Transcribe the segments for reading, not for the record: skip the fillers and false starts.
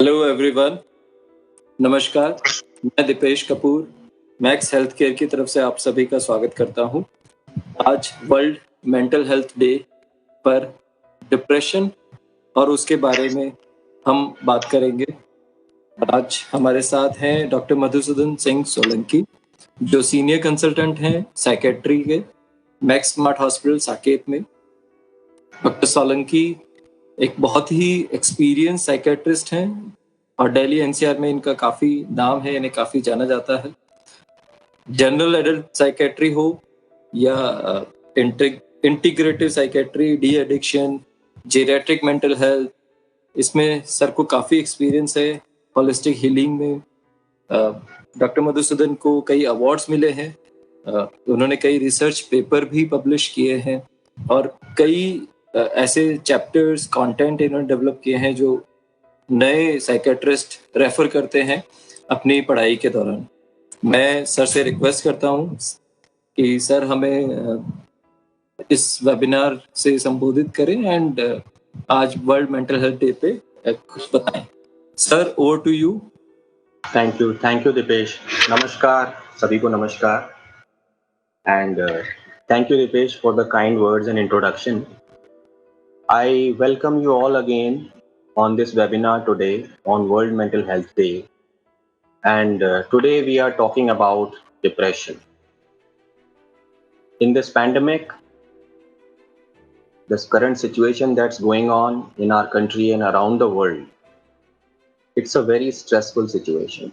Hello everyone, नमस्कार। मैं Deepesh Kapoor Max health care की तरफ से आप सभी का स्वागत करता हूं। आज वर्ल्ड मेंटल हेल्थ डे पर डिप्रेशन और उसके बारे में हम बात करेंगे। आज हमारे साथ हैं डॉक्टर मधुसूदन सिंह सोलंकी, जो सीनियर कंसल्टेंट हैं साइकेट्री के मैक्स स्मार्ट हॉस्पिटल साकेत में। डॉक्टर सोलंकी एक बहुत ही एक्सपीरियंस साइकेट्रिस्ट हैं और दिल्ली एनसीआर में इनका काफ़ी नाम है, इन्हें काफ़ी जाना जाता है। जनरल एडल्ट साइकेट्री हो या integrative psychiatry, de addiction, geriatric mental health, इसमें सर को काफ़ी एक्सपीरियंस है। होलिस्टिक हीलिंग में डॉक्टर मधुसूदन को कई अवार्ड्स मिले हैं। उन्होंने कई रिसर्च पेपर भी पब्लिश किए हैं और कई ऐसे चैप्टर्स, कंटेंट इन्होंने डेवलप किए हैं जो नए साइकेट्रिस्ट रेफर करते हैं अपनी पढ़ाई के दौरान। मैं सर से रिक्वेस्ट करता हूँ कि सर हमें इस वेबिनार से संबोधित करें एंड आज वर्ल्ड मेंटल हेल्थ डे पे कुछ बताएं। Sir, over to you. Thank you Deepesh. नमस्कार सभी को, नमस्कार and thank you Deepesh for the kind words and introduction. I welcome you all again on this webinar today on World Mental Health Day, and today we are talking about depression. In this pandemic, this current situation that's going on in our country and around the world, it's a very stressful situation.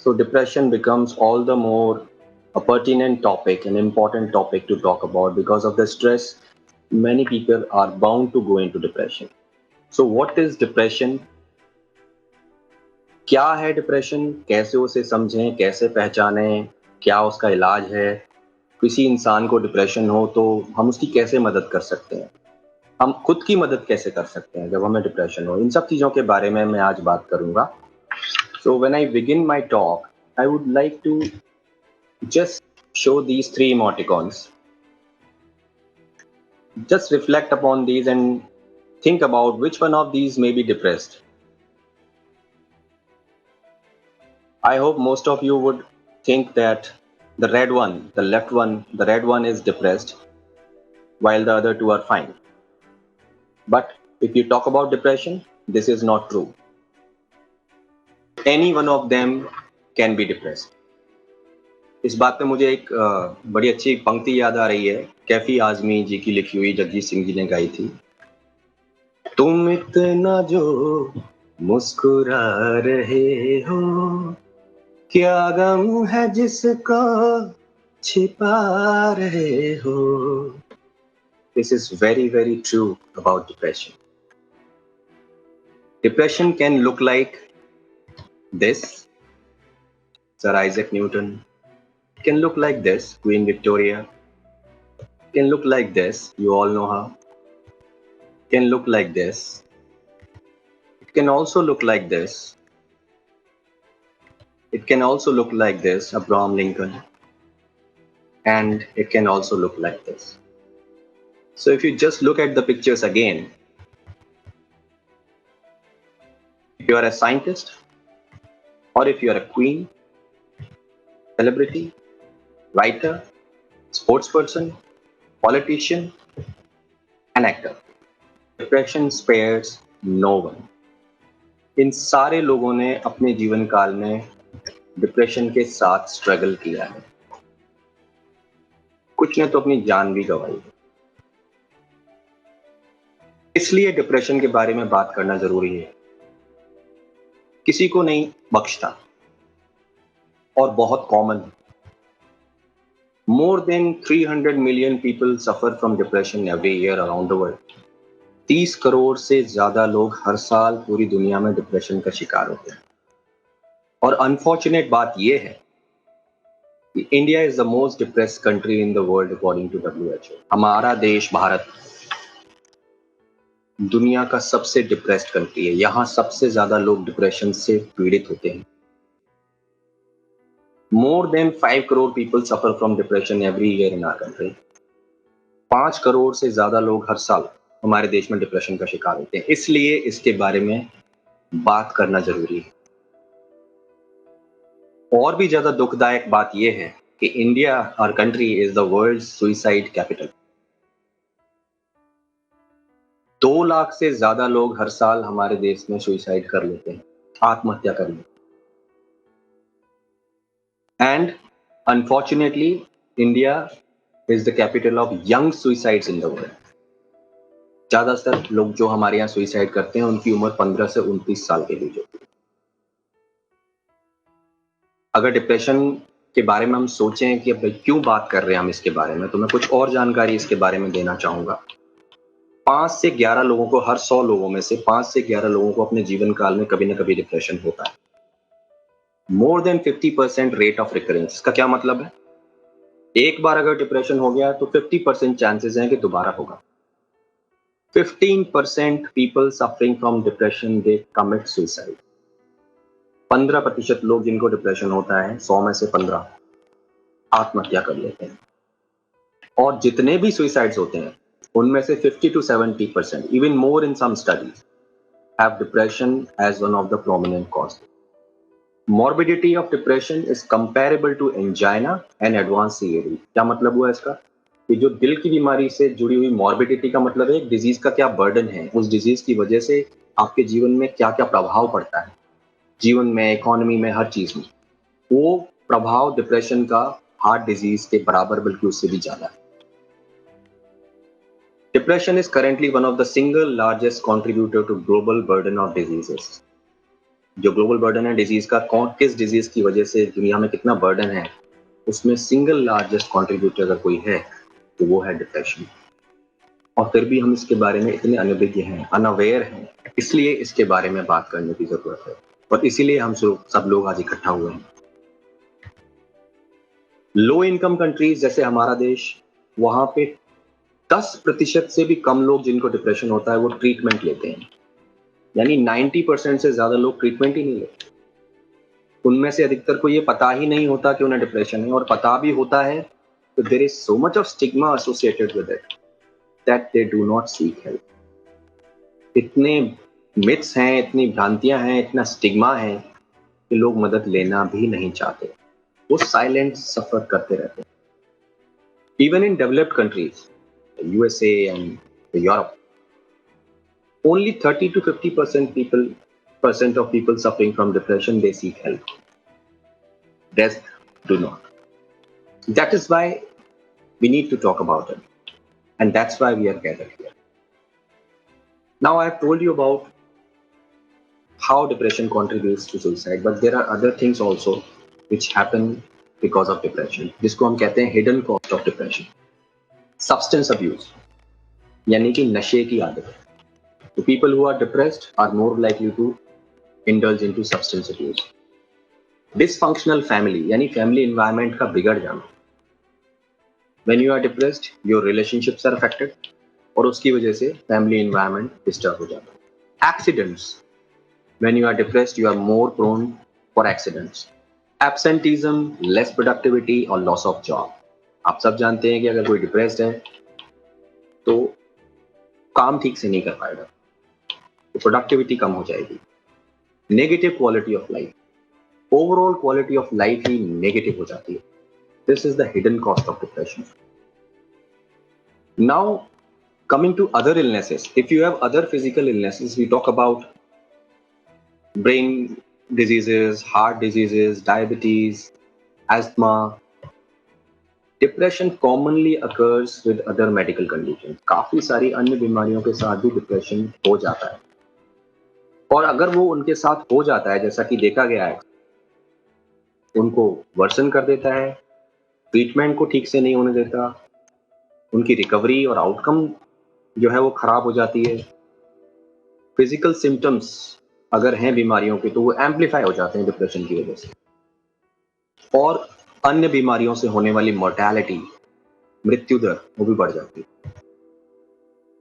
So depression becomes all the more a pertinent topic, an important topic to talk about because of the stress. Many people are bound to go into depression. So what is depression? क्या है depression, कैसे उसे समझें, कैसे पहचानें, क्या उसका इलाज है, किसी इंसान को डिप्रेशन हो तो हम उसकी कैसे मदद कर सकते हैं, हम खुद की मदद कैसे कर सकते हैं जब हमें डिप्रेशन हो, इन सब चीज़ों के बारे में मैं आज बात करूंगा. So when I begin my talk, I would like to just show these three emoticons. Just reflect upon these and think about which one of these may be depressed. I hope most of you would think that the red one, the left one, the red one is depressed, while the other two are fine. But if you talk about depression, this is not true. Any one of them can be depressed. इस बात पे मुझे एक बड़ी अच्छी पंक्ति याद आ रही है, कैफी आजमी जी की लिखी हुई, जगजीत सिंह जी ने गाई थी. तुम इतना जो मुस्कुरा रहे हो, क्या गम है जिसको छिपा रहे हो. This is very, very true about depression. Depression can look like this, Sir Isaac Newton. It can look like this, Queen Victoria. It can look like this, you all know her. It can look like this. It can also look like this. It can also look like this, Abraham Lincoln. And it can also look like this. So if you just look at the pictures again, if you are a scientist, or if you are a queen, celebrity, writer, sports person, politician, an actor, depression spares no one. इन सारे लोगों ने अपने जीवन काल में depression के साथ struggle किया है. कुछ ने तो अपनी जान भी गंवाई है. इसलिए डिप्रेशन के बारे में बात करना जरूरी है. किसी को नहीं बख्शता और बहुत कॉमन है. More than 300 million people suffer from depression every year around the world. 30 crore से ज्यादा लोग हर साल पूरी दुनिया में डिप्रेशन का शिकार होते हैं. और अनफॉर्चुनेट बात यह है कि India is the most depressed country in the world according to WHO. हमारा देश भारत दुनिया का सबसे डिप्रेस्ड कंट्री है. यहाँ सबसे ज्यादा लोग डिप्रेशन से पीड़ित होते हैं. More than 5 crore people suffer from depression every year in our country. 5 crore से ज्यादा लोग हर साल हमारे देश में डिप्रेशन का शिकार होते हैं. इसलिए इसके बारे में बात करना जरूरी है। और भी ज्यादा दुखदायक बात यह है कि India, our country, is the world suicide capital. 2 lakh से ज्यादा लोग हर साल हमारे देश में सुइसाइड कर लेते हैं, आत्महत्या कर लेते हैं। And unfortunately India is the capital of young suicides in the world. ज्यादातर लोग जो हमारे यहाँ सुइसाइड करते हैं उनकी उम्र 15 से 29 साल के बीच होती है। अगर डिप्रेशन के बारे में हम सोचें कि अब क्यों बात कर रहे हैं हम इसके बारे में, तो मैं कुछ और जानकारी इसके बारे में देना चाहूंगा। 5 से 11 लोगों को, हर 100 लोगों में से 5 से 11 लोगों को अपने जीवन काल में कभी ना कभी डिप्रेशन होता है। More than 50% rate of recurrence. इसका क्या मतलब है? एक बार अगर डिप्रेशन हो गया तो 50% चांसेस हैं कि दोबारा होगा। 15% people suffering from depression they commit suicide. 15% लोग जिनको डिप्रेशन होता है, 100 में से 15 आत्महत्या कर लेते हैं। और जितने भी सुसाइड्स होते हैं उनमें से 50 to 70%, even more in some studies, have depression as one of the prominent causes. Morbidity of depression is comparable to angina and advanced CAD. क्या मतलब हुआ इसका? कि जो दिल की बीमारी से जुड़ी हुई मॉर्बिडिटी का मतलब है एक डिजीज का क्या बर्डन है, उस डिजीज की वजह से आपके जीवन में क्या क्या प्रभाव पड़ता है, जीवन में, इकोनॉमी में, हर चीज में। वो प्रभाव डिप्रेशन का हार्ट डिजीज के बराबर, बल्कि उससे भी ज्यादा है। Depression is currently one of the single largest contributor to global burden of diseases. जो ग्लोबल बर्डन है डिजीज का, कौन किस डिजीज की वजह से दुनिया में कितना बर्डन है, उसमें सिंगल लार्जेस्ट कंट्रीब्यूटर अगर कोई है तो वो है डिप्रेशन। और फिर भी हम इसके बारे में इतने अनभिज्ञ हैं, अनअवेयर हैं, इसलिए इसके बारे में बात करने की जरूरत है और इसीलिए हम सब लोग आज इकट्ठा हुए हैं। लो इनकम कंट्रीज जैसे हमारा देश, वहां पे 10% से भी कम लोग जिनको डिप्रेशन होता है वो ट्रीटमेंट लेते हैं। यानी 90% से ज्यादा लोग ट्रीटमेंट ही नहीं लेते। उनमें से अधिकतर को ये पता ही नहीं होता कि उन्हें डिप्रेशन है, और पता भी होता है तो there is so much of stigma associated with it that they do not seek help. इतने मिथ्स हैं, इतनी भ्रांतियां हैं, इतना स्टिग्मा है कि लोग मदद लेना भी नहीं चाहते, वो साइलेंट सफर करते रहते हैं। Even in developed countries, USA and Europe, only 30 to 50% of people suffering from depression, they seek help. Rest do not. That is why we need to talk about it, and that's why we are gathered here. Now I have told you about how depression contributes to suicide, but there are other things also which happen because of depression, जिसको हम कहते हैं hidden cost of depression. Substance abuse, यानी कि नशे की आदत। The people who are depressed are more likely to indulge into substance abuse. Dysfunctional family, यानी family environment का बिगड़ जाना। When you are depressed, your relationships are affected और उसकी वजह से family environment disturb हो जाता है। Accidents, when you are depressed, you are more prone for accidents. Absenteeism, less productivity और loss of job. आप सब जानते हैं कि अगर कोई डिप्रेस्ड है तो काम ठीक से नहीं कर पाएगा, तो प्रोडक्टिविटी कम हो जाएगी। Negative quality of life, overall quality of life ही नेगेटिव हो जाती है। This is the hidden cost of depression. Now coming to other illnesses, if you have other physical illnesses, we talk about brain diseases, heart diseases, diabetes, asthma. Depression commonly occurs with other medical condition. काफी सारी अन्य बीमारियों के साथ भी depression हो जाता है, और अगर वो उनके साथ हो जाता है, जैसा कि देखा गया है, उनको वर्सन कर देता है, ट्रीटमेंट को ठीक से नहीं होने देता, उनकी रिकवरी और आउटकम जो है वो खराब हो जाती है। फिजिकल सिम्टम्स अगर हैं बीमारियों के तो वो एम्पलीफाई हो जाते हैं डिप्रेशन की वजह से, और अन्य बीमारियों से होने वाली मोर्टेलिटी, मृत्यु दर, वो भी बढ़ जाती है।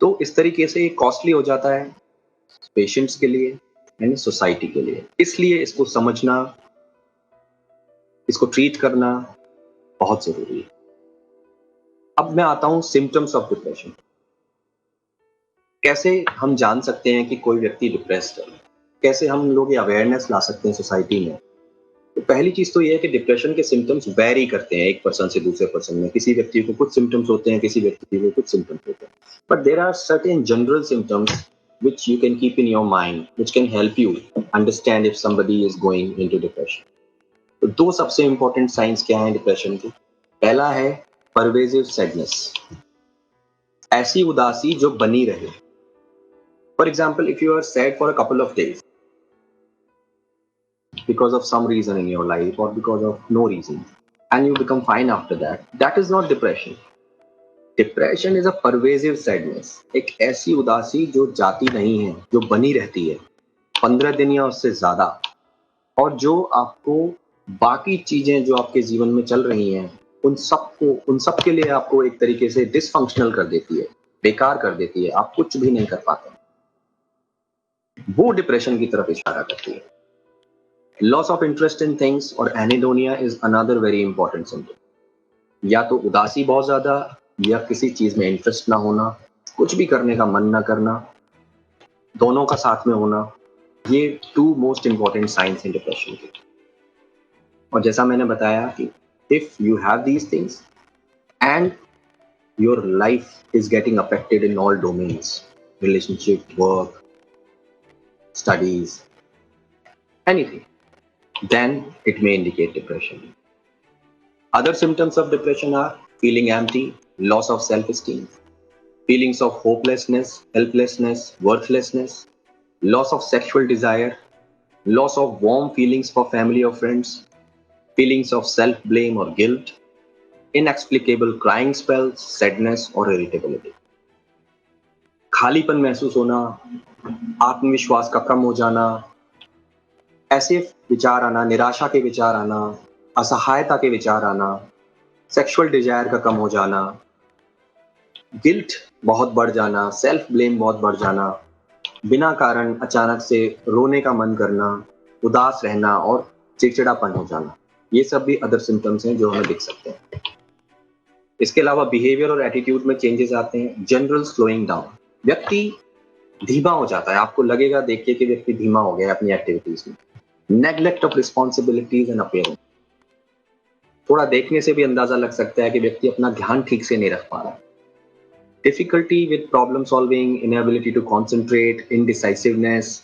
तो इस तरीके से ये कॉस्टली हो जाता है पेशेंट्स के लिए यानी सोसाइटी के लिए। इसलिए इसको समझना, इसको ट्रीट करना बहुत जरूरी है। अब मैं आता हूं सिम्टम्स ऑफ डिप्रेशन। कैसे हम जान सकते हैं कि कोई व्यक्ति डिप्रेस्ड है, कैसे हम लोग ये अवेयरनेस ला सकते हैं सोसाइटी में। तो पहली चीज तो ये है कि डिप्रेशन के सिम्टम्स वेरी करते हैं एक पर्सन से दूसरे पर्सन में। किसी व्यक्ति को कुछ सिम्टम्स होते हैं, किसी व्यक्ति को कुछ सिम्टम्स होते हैं, but there are certain general symptoms which you can keep in your mind, which can help you understand if somebody is going into depression. तो दो सबसे इंपॉर्टेंट साइंस क्या हैं डिप्रेशन के? पहला है परवेजिव सैडनेस, ऐसी उदासी जो बनी रहे। For example, if you are sad for a couple of days because of some reason in your life or because of no reason, and you become fine after that, that is not depression. Depression is a pervasive sadness, एक ऐसी उदासी जो जाती नहीं है, जो बनी रहती है 15 दिन या उससे ज्यादा, और जो आपको बाकी चीजें जो आपके जीवन में चल रही हैं उन सब के लिए आपको एक तरीके से डिसफंक्शनल कर देती है, बेकार कर देती है, आप कुछ भी नहीं कर पाते। वो डिप्रेशन की तरफ इशारा करती है। Loss of interest in things और anhedonia is another very important symptom. या तो उदासी बहुत ज्यादा, या किसी चीज में इंटरेस्ट ना होना, कुछ भी करने का मन ना करना, दोनों का साथ में होना, ये two most important signs in depression के। और जैसा मैंने बताया कि if you have these things and your life is getting affected in all domains, relationship, work, studies, anything, then it may indicate depression. Other symptoms of depression are feeling empty, loss of self-esteem, feelings of hopelessness, helplessness, worthlessness, loss of sexual desire, loss of warm feelings for family or friends, feelings of self-blame or guilt, inexplicable crying spells, sadness or irritability. खालीपन महसूस होना, आत्मविश्वास का कम हो जाना, ऐसे विचार आना, निराशा के विचार आना, असहायता के विचार आना, सेक्सुअल डिजायर का कम हो जाना, गिल्ट बहुत बढ़ जाना, सेल्फ ब्लेम बहुत बढ़ जाना, बिना कारण अचानक से रोने का मन करना, उदास रहना और चिड़चिड़ापन हो जाना, ये सब भी अदर सिम्टम्स हैं जो हमें दिख सकते हैं। इसके अलावा बिहेवियर और एटीट्यूड में चेंजेस आते हैं। जनरल स्लोइंग डाउन, व्यक्ति धीमा हो जाता है, आपको लगेगा देख के कि व्यक्ति धीमा हो गया अपनी एक्टिविटीज में। Neglect of responsibilities and appearance, थोड़ा देखने से भी अंदाजा लग सकता है कि व्यक्ति अपना ध्यान ठीक से नहीं रख पा रहा। Difficulty with problem solving, inability to concentrate, indecisiveness,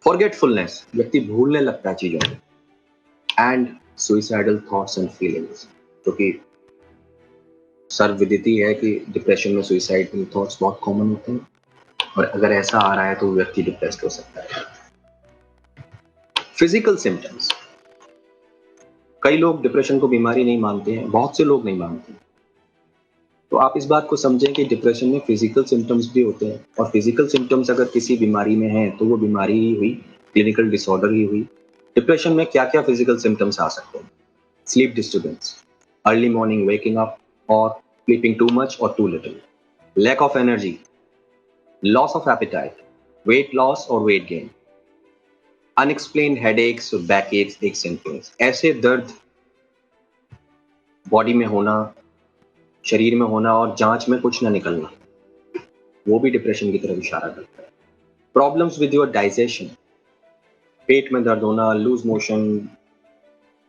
forgetfulness, व्यक्ति भूलने लगता है चीजों को, and suicidal thoughts and feelings, क्योंकि सर्वविदित है कि डिप्रेशन में सुइसाइडल थॉट्स बहुत कॉमन होते हैं, और अगर ऐसा आ रहा है तो व्यक्ति डिप्रेस्ड हो सकता है। फिजिकल सिम्टम्स, कई लोग डिप्रेशन को बीमारी नहीं मानते हैं, बहुत से लोग नहीं मानते, तो आप इस बात को समझें कि डिप्रेशन में फिजिकल सिम्टम्स भी होते हैं, और फिजिकल सिम्टम्स अगर किसी बीमारी में हैं तो वो बीमारी ही हुई, क्लिनिकल डिसऑर्डर ही हुई। डिप्रेशन में क्या क्या फिजिकल सिम्टम्स आ सकते हैं? Sleep disturbance, early morning waking up और स्लीपिंग टू मच और too little, lack of energy, loss of appetite, weight loss और weight gain, unexplained headaches, back aches and pains, ऐसे दर्द बॉडी में होना, शरीर में होना और जांच में कुछ ना निकलना, वो भी डिप्रेशन की तरफ इशारा करता है। प्रॉब्लम्स विद योर डाइजेशन, पेट में दर्द होना, लूज मोशन,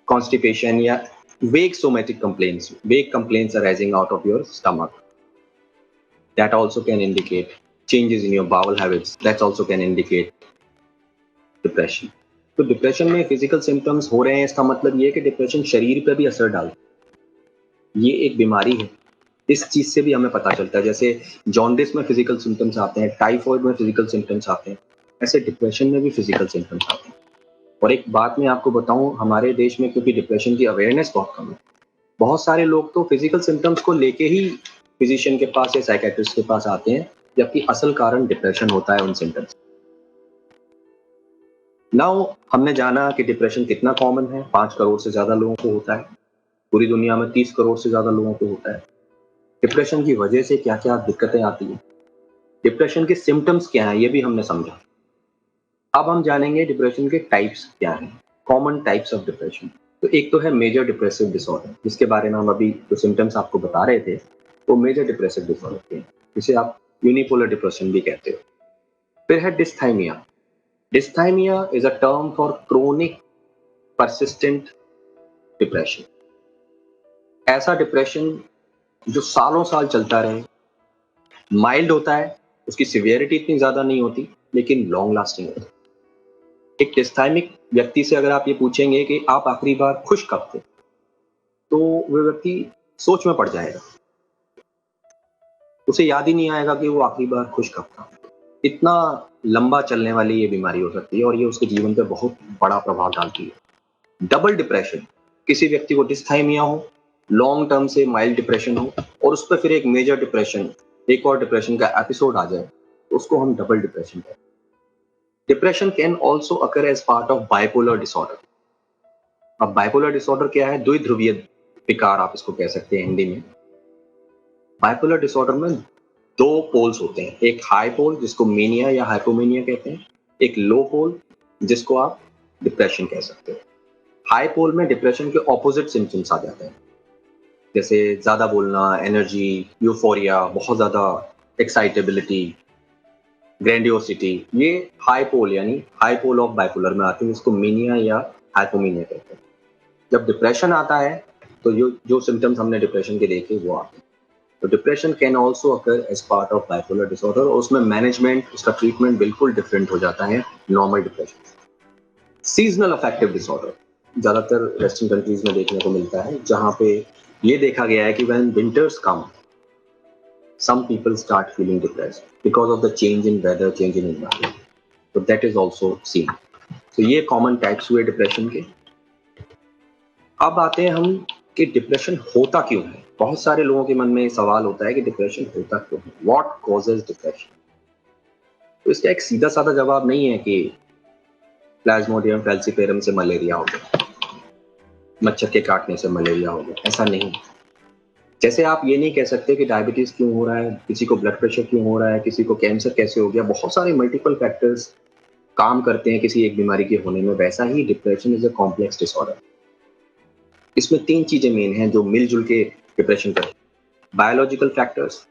कॉन्स्टिपेशन या वेग सोमैटिक कंप्लेंट्स, वेग complaints arising out of your stomach, that also can indicate changes in your bowel habits, that also can indicate depression. तो डिप्रेशन में फिजिकल सिम्टम्स हो रहे हैं, इसका मतलब ये है कि डिप्रेशन शरीर पर भी असर डालता है, ये एक बीमारी है। इस चीज से भी हमें पता चलता है, जैसे जॉन्डिस में फिजिकल सिम्टम्स आते हैं, टाइफॉइड में फिजिकल सिम्टम्स आते हैं, ऐसे डिप्रेशन में भी फिजिकल सिम्टम्स आते हैं। और एक बात मैं आपको बताऊं, हमारे देश में क्योंकि डिप्रेशन की अवेयरनेस बहुत कम है, बहुत सारे लोग तो फिजिकल सिम्टम्स को लेके ही फिजिशियन के पास या साइकेट्रिस्ट के पास आते हैं, जबकि असल कारण डिप्रेशन होता है उन सिम्टम्स। नाउ हमने जाना कि डिप्रेशन कितना कॉमन है, 5 करोड़ से ज्यादा लोगों को होता है, पूरी दुनिया में 30 करोड़ से ज्यादा लोगों को होता है। डिप्रेशन की वजह से क्या क्या दिक्कतें आती हैं, डिप्रेशन के सिम्टम्स क्या हैं, ये भी हमने समझा। अब हम जानेंगे डिप्रेशन के टाइप्स क्या हैं, कॉमन टाइप्स ऑफ डिप्रेशन। तो एक तो है मेजर डिप्रेसिव डिसऑर्डर, जिसके बारे में हम अभी जो सिम्टम्स आपको बता रहे थे वो मेजर डिप्रेसिव डिसऑर्डर थे, जिसे आप यूनिपोलर डिप्रेशन भी कहते हो। फिर है डिस्थाइमिया, Dysthymia is a term for chronic persistent depression. ऐसा डिप्रेशन जो सालों साल चलता रहे, माइल्ड होता है, उसकी सिवियरिटी इतनी ज्यादा नहीं होती, लेकिन लॉन्ग लास्टिंग होता है। एक डिस्थाइमिक व्यक्ति से अगर आप ये पूछेंगे कि आप आखिरी बार खुश कब थे, तो वो व्यक्ति सोच में पड़ जाएगा। उसे याद ही नहीं आएगा कि वो आखिरी बार खुश कब था। इतना लंबा चलने वाली ये बीमारी हो सकती है और ये उसके जीवन पे बहुत बड़ा प्रभाव डालती है। डबल डिप्रेशन, किसी व्यक्ति को डिस्थाइमिया हो, लॉन्ग टर्म से माइल्ड डिप्रेशन हो और उस पर फिर एक मेजर डिप्रेशन, एक और डिप्रेशन का एपिसोड आ जाए, तो उसको हम डबल डिप्रेशन कहते हैं। Depression can also occur as part of bipolar disorder. अब बाइपोलर डिसऑर्डर क्या है? द्विध्रुवीय विकार आप इसको कह सकते हैं हिंदी में। बाइपोलर डिसऑर्डर में दो पोल्स होते हैं, एक हाई पोल जिसको मेनिया या हाइपोमेनिया कहते हैं, एक लो पोल जिसको आप डिप्रेशन कह सकते हो। हाई पोल में डिप्रेशन के ऑपोजिट सिम्टम्स आ जाते हैं, जैसे ज्यादा बोलना, एनर्जी, यूफोरिया, बहुत ज्यादा एक्साइटेबिलिटी, ग्रैंडियोसिटी। ये हाई पोल यानी हाई पोल ऑफ बाइपोलर में आते हैं, जिसको मेनिया या हाइपोमेनिया कहते हैं। जब डिप्रेशन आता है तो जो सिम्टम्स हमने डिप्रेशन के देखे वो आते हैं। तो depression can also occur as part of bipolar disorder और उसमें मैनेजमेंट, उसका ट्रीटमेंट बिल्कुल डिफरेंट हो जाता है नॉर्मल डिप्रेशन से। सीजनल अफेक्टिव डिसऑर्डर ज्यादातर वेस्टर्न कंट्रीज में देखने को मिलता है, जहां पे ये देखा गया है कि when winters come, some people start feeling depressed because of the change in weather, change in environment. So that is also seen. So ये common types हुए डिप्रेशन के। अब आते हैं हम कि डिप्रेशन होता क्यों है। बहुत सारे लोगों के मन में सवाल होता है कि डिप्रेशन होता क्यों है, व्हाट कॉजेज डिप्रेशन। तो इसका एक सीधा साधा जवाब नहीं है कि प्लाज्मोडियम फैल्सिपेरम से मलेरिया हो गया, मच्छर के काटने से मलेरिया हो गया, ऐसा नहीं। जैसे आप ये नहीं कह सकते कि डायबिटीज क्यों हो रहा है, किसी को ब्लड प्रेशर क्यों हो रहा है, किसी को कैंसर कैसे हो गया, बहुत सारे मल्टीपल फैक्टर्स काम करते हैं किसी एक बीमारी के होने में। वैसा ही depression is a complex disorder. इसमें तीन चीजें मेन हैं जो मिलजुल के डिप्रेशन करते हैं। बायोलॉजिकल फैक्टर्स,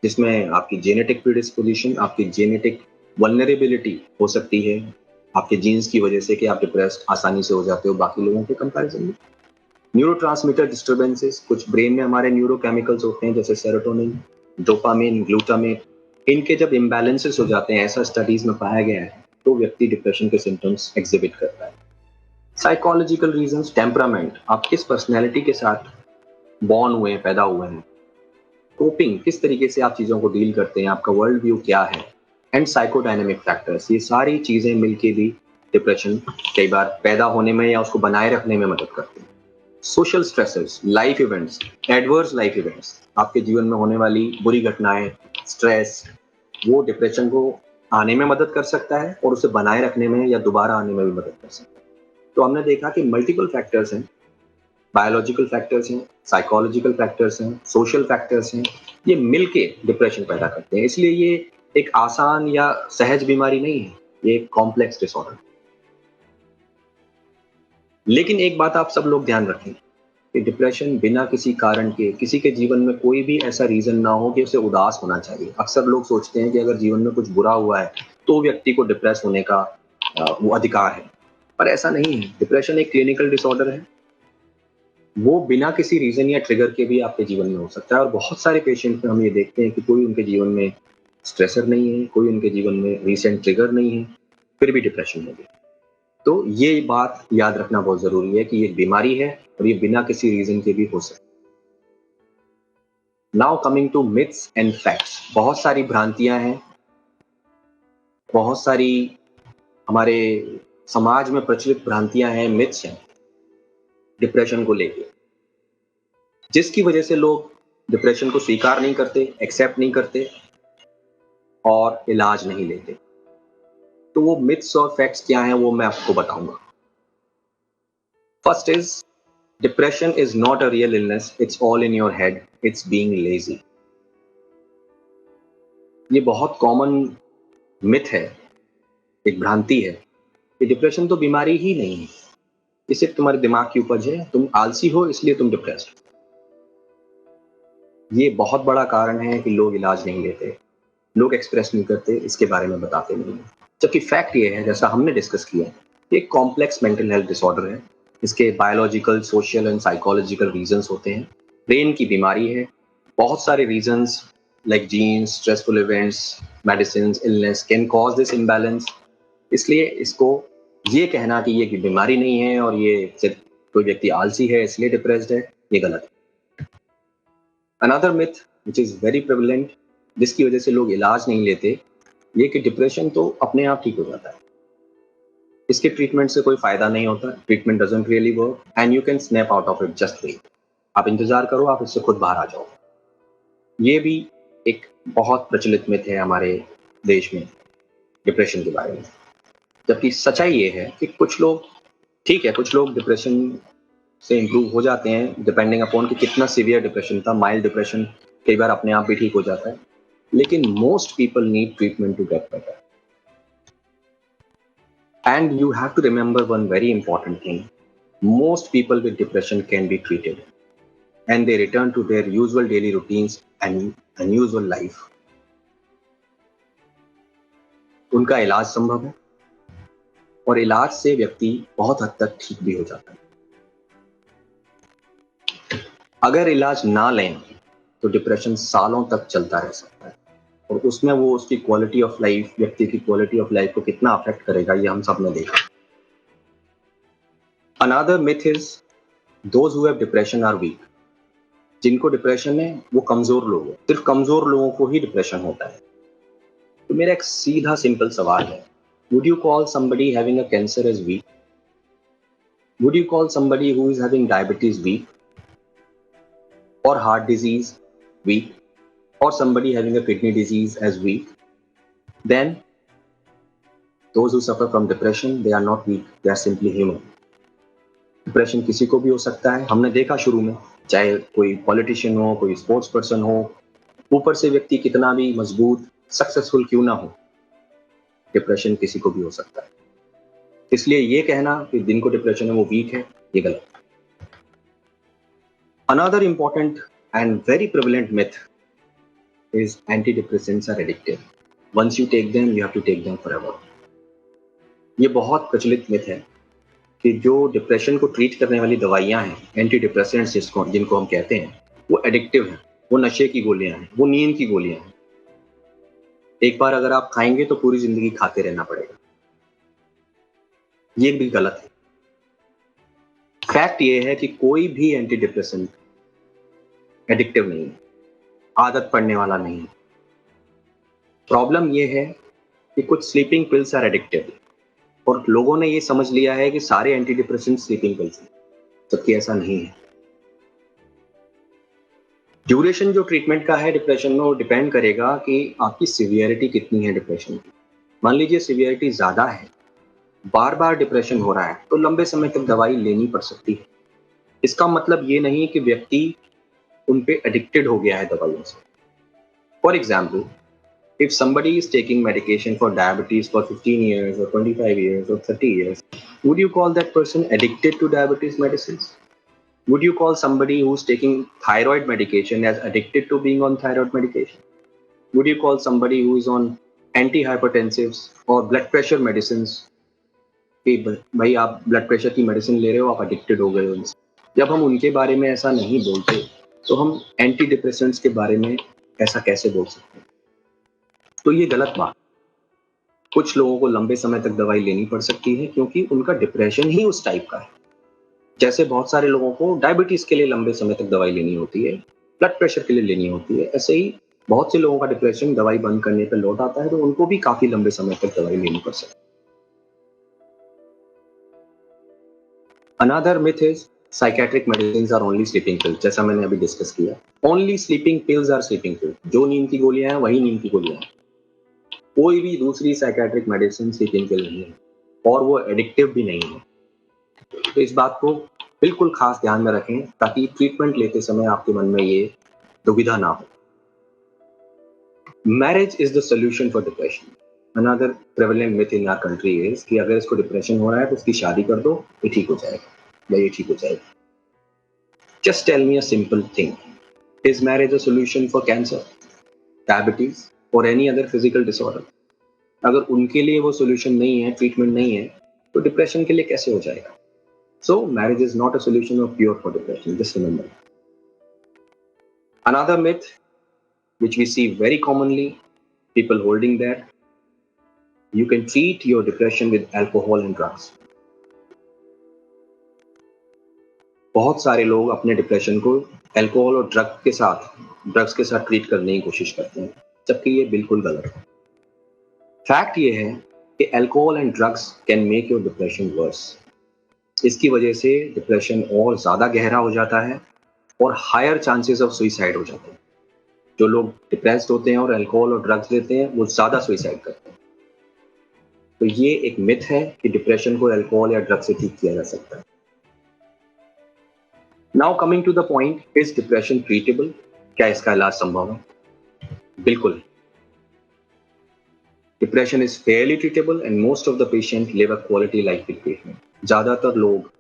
जिसमें आपकी जेनेटिक प्रीडिस्पोजिशन, आपकी जेनेटिक वल्नरेबिलिटी हो सकती है, आपके जीन्स की वजह से कि आप डिप्रेस्ड आसानी से हो जाते हो बाकी लोगों के कंपैरिजन में। न्यूरोट्रांसमीटर डिस्टर्बेंसेस, कुछ ब्रेन में हमारे न्यूरोकेमिकल्स होते हैं जैसे सेरोटोनिन, डोपामिन, ग्लूटामेट, इनके जब इम्बैलेंसेस हो जाते हैं, ऐसा स्टडीज में पाया गया है, तो व्यक्ति डिप्रेशन के सिम्टम्स एग्जिबिट करता है। साइकोलॉजिकल रीजंस, टेम्परामेंट, आप किस पर्सनैलिटी के साथ बॉर्न हुए हैं, पैदा हुए हैं, कोपिंग, किस तरीके से आप चीजों को डील करते हैं, आपका वर्ल्ड व्यू क्या है, एंड साइकोडायनेमिक फैक्टर्स। ये सारी चीजें मिलके भी डिप्रेशन कई बार पैदा होने में या उसको बनाए रखने में मदद करते हैं। Social stresses, life events, adverse life events, आपके जीवन में होने वाली बुरी घटनाएं, स्ट्रेस, वो डिप्रेशन को आने में मदद कर सकता है और उसे बनाए रखने में या दोबारा आने में भी मदद कर सकता है। तो हमने देखा कि मल्टीपल फैक्टर्स हैं, बायोलॉजिकल फैक्टर्स हैं, साइकोलॉजिकल फैक्टर्स हैं, सोशल फैक्टर्स हैं, ये मिलके डिप्रेशन पैदा करते हैं। इसलिए ये एक आसान या सहज बीमारी नहीं है, ये एक कॉम्प्लेक्स डिसऑर्डर। लेकिन एक बात आप सब लोग ध्यान रखें कि डिप्रेशन बिना किसी कारण के, किसी के जीवन में कोई भी ऐसा रीजन ना हो कि उसे उदास होना चाहिए। अक्सर लोग सोचते हैं कि अगर जीवन में कुछ बुरा हुआ है तो व्यक्ति को डिप्रेस होने का वो अधिकार है, पर ऐसा नहीं है। डिप्रेशन एक क्लिनिकल डिसऑर्डर है, वो बिना किसी रीजन या ट्रिगर के भी आपके जीवन में हो सकता है। और बहुत सारे पेशेंट में हम ये देखते हैं कि कोई उनके जीवन में स्ट्रेसर नहीं है, कोई उनके जीवन में रीसेंट ट्रिगर नहीं है, फिर भी डिप्रेशन हो गया। तो ये बात याद रखना बहुत जरूरी है कि ये बीमारी है और ये बिना किसी रीजन के भी हो सकती है। Now coming to myths and facts, बहुत सारी भ्रांतियां हैं, बहुत सारी हमारे समाज में प्रचलित भ्रांतियां हैं, मिथ्स हैं डिप्रेशन को लेके, जिसकी वजह से लोग डिप्रेशन को स्वीकार नहीं करते, एक्सेप्ट नहीं करते और इलाज नहीं लेते। तो वो मिथ्स और फैक्ट्स क्या हैं वो मैं आपको बताऊंगा। First is, depression is not a real illness, it's all in your head, it's being lazy. ये बहुत कॉमन मिथ है, एक भ्रांति है कि डिप्रेशन तो बीमारी ही नहीं है, ये सिर्फ तुम्हारे दिमाग की उपज है, तुम आलसी हो इसलिए तुम डिप्रेस्ड हो। ये बहुत बड़ा कारण है कि लोग इलाज नहीं लेते, लोग एक्सप्रेस नहीं करते, इसके बारे में बताते नहीं। जबकि फैक्ट ये है, जैसा हमने डिस्कस किया, ये एक कॉम्प्लेक्स मेंटल हेल्थ डिसऑर्डर है। इसके biological, social and psychological reasons होते हैं। ब्रेन की बीमारी है। बहुत सारे reasons like genes, stressful events, medicine, illness can cause this imbalance. इसलिए इसको ये कहना कि ये बीमारी नहीं है और ये सिर्फ कोई व्यक्ति आलसी है इसलिए डिप्रेस्ड है, ये गलत है। Another myth which is very prevalent, जिसकी वजह से लोग इलाज नहीं लेते, ये कि डिप्रेशन तो अपने आप ठीक हो जाता है, इसके ट्रीटमेंट से कोई फायदा नहीं होता, treatment doesn't really work and you can snap out of it, just wait, आप इंतजार करो, आप इससे खुद बाहर आ जाओ। ये भी एक बहुत प्रचलित मिथ है हमारे देश में डिप्रेशन के बारे में। जबकि सच्चाई ये है कि कुछ लोग, ठीक है, कुछ लोग डिप्रेशन से इम्प्रूव हो जाते हैं डिपेंडिंग अपॉन कि कितना सीवियर डिप्रेशन था। माइल्ड डिप्रेशन कई बार अपने आप भी ठीक हो जाता है, लेकिन most people need treatment to get better. And you have to remember one very important thing. Most people with depression can be treated and they return to their usual daily routines and unusual life. उनका इलाज संभव है और इलाज से व्यक्ति बहुत हद तक ठीक भी हो जाता है। अगर इलाज ना लें तो डिप्रेशन सालों तक चलता रह सकता है और उसमें वो उसकी क्वालिटी ऑफ लाइफ, व्यक्ति की क्वालिटी ऑफ लाइफ को कितना अफेक्ट करेगा, ये हम सब ने देखा। Another myth is those who have depression are weak. जिनको डिप्रेशन है वो कमजोर लोग हैं, सिर्फ कमजोर लोगों को ही डिप्रेशन होता है। तो मेरा एक सीधा सिंपल सवाल है, would you call somebody having a cancer as weak? Would you call somebody who is having diabetes weak or heart disease weak or somebody having a kidney disease as weak? Then those who suffer from depression, they are not weak, they are simply human. Depression किसी को भी हो सकता है, हमने देखा शुरू में, चाहे कोई पॉलिटिशियन हो, कोई स्पोर्ट्स पर्सन हो, ऊपर से व्यक्ति कितना भी मजबूत, सक्सेसफुल क्यों ना हो, डिप्रेशन किसी को भी हो सकता है। इसलिए ये कहना कि जिनको डिप्रेशन है वो वीक है, ये गलत है। Another important and very prevalent myth is antidepressants are addictive. Once you take them, you have to take them forever. ये बहुत प्रचलित मिथ है कि जो डिप्रेशन को ट्रीट करने वाली दवाइयां हैं, एंटी डिप्रेसेंट्स जिनको हम कहते हैं, वो एडिक्टिव हैं, वो नशे की गोलियां हैं, वो नींद की गोलियां हैं। एक बार अगर आप खाएंगे तो पूरी जिंदगी खाते रहना पड़ेगा, ये भी गलत है। फैक्ट ये है कि कोई भी एंटी डिप्रेसेंट एडिक्टिव नहीं है, आदत पड़ने वाला नहीं है। प्रॉब्लम ये है कि कुछ स्लीपिंग पिल्स आर एडिक्टिव और लोगों ने ये समझ लिया है कि सारे एंटी डिप्रेसेंट स्लीपिंग पिल्स हैं, जबकि ऐसा नहीं है। ड्यूरेशन जो ट्रीटमेंट का है डिप्रेशन में, वो डिपेंड करेगा कि आपकी सिवियरिटी कितनी है डिप्रेशन की। मान लीजिए सिवियरिटी ज्यादा है, बार बार डिप्रेशन हो रहा है, तो लंबे समय तक दवाई लेनी पड़ सकती है। इसका मतलब ये नहीं कि व्यक्ति उन पे एडिक्टेड हो गया है दवाइयों से। For example, if somebody is taking medication for diabetes for 15 years or 25 years or 30 years, would you call that person addicted to diabetes medicines? Would you call somebody who's taking thyroid medication as addicted to being on thyroid medication? Would you call somebody who is on antihypertensives or blood pressure medicines कि भाई आप blood pressure की medicine ले रहे हो, आप addicted हो गए हो उनसे? जब हम उनके बारे में ऐसा नहीं बोलते तो हम एंटी डिप्रेसेंट्स के बारे में ऐसा कैसे बोल सकते हैं? तो ये गलत बात। कुछ लोगों को लंबे समय तक दवाई लेनी पड़ सकती है क्योंकि उनका डिप्रेशन ही उस टाइप का है। जैसे बहुत सारे लोगों को डायबिटीज के लिए लंबे समय तक दवाई लेनी होती है, ब्लड प्रेशर के लिए लेनी होती है, ऐसे ही बहुत से लोगों का डिप्रेशन दवाई बंद करने पर लौट आता है, तो उनको भी काफी लंबे समय तक दवाई लेनी पड़ सकती है। Another myth is psychiatric medicines are only sleeping pills, जैसा मैंने अभी डिस्कस किया। Only sleeping pills are sleeping pills. जो नींद की गोलियां हैं वही नींद की गोलियां हैं। कोई भी दूसरी साइकेट्रिक मेडिसिन स्लीपिंग पिल नहीं है और वो एडिक्टिव भी नहीं है। तो इस बात को बिल्कुल खास ध्यान में रखें ताकि ट्रीटमेंट लेते समय आपके मन में ये दुविधा ना हो। Marriage is the solution for depression. Another prevalent myth in our country is कि अगर इसको डिप्रेशन हो रहा है तो उसकी शादी कर दो, ये ठीक हो जाएगा या ये ठीक हो जाएगा। Just tell me a simple thing, is marriage a solution for cancer, diabetes और एनी अदर फिजिकल डिसऑर्डर? अगर उनके लिए वो सोल्यूशन नहीं है, ट्रीटमेंट नहीं है, तो डिप्रेशन के लिए कैसे हो जाएगा? सो marriage is not a solution of cure for depression, just remember. Another myth which we see very commonly, people holding that you can treat your depression with alcohol and drugs. बहुत सारे लोग अपने depression को alcohol और drugs के साथ treat करने की कोशिश करते हैं, जबकि ये बिल्कुल गलत है. फैक्ट ये है कि alcohol and drugs can make your depression worse. इसकी वजह से डिप्रेशन और ज़्यादा गहरा हो जाता है और हायर चांसेस ऑफ सुइसाइड हो जाते हैं. जो लोग डिप्रेस्ड होते हैं और अल्कोहल और ड्रग्स लेते हैं वो ज़्यादा सुइसाइड करते हैं. तो ये एक मिथ है कि डिप्रेशन को अल्कोहल या ड्रग से ठीक किया जा सकता है. Now coming to the point, is depression treatable? क्या इसका इलाज संभव है? बिल्कुल. Depression is fairly treatable and most of the patient live a quality life with treatment. ज़्यादातर लोग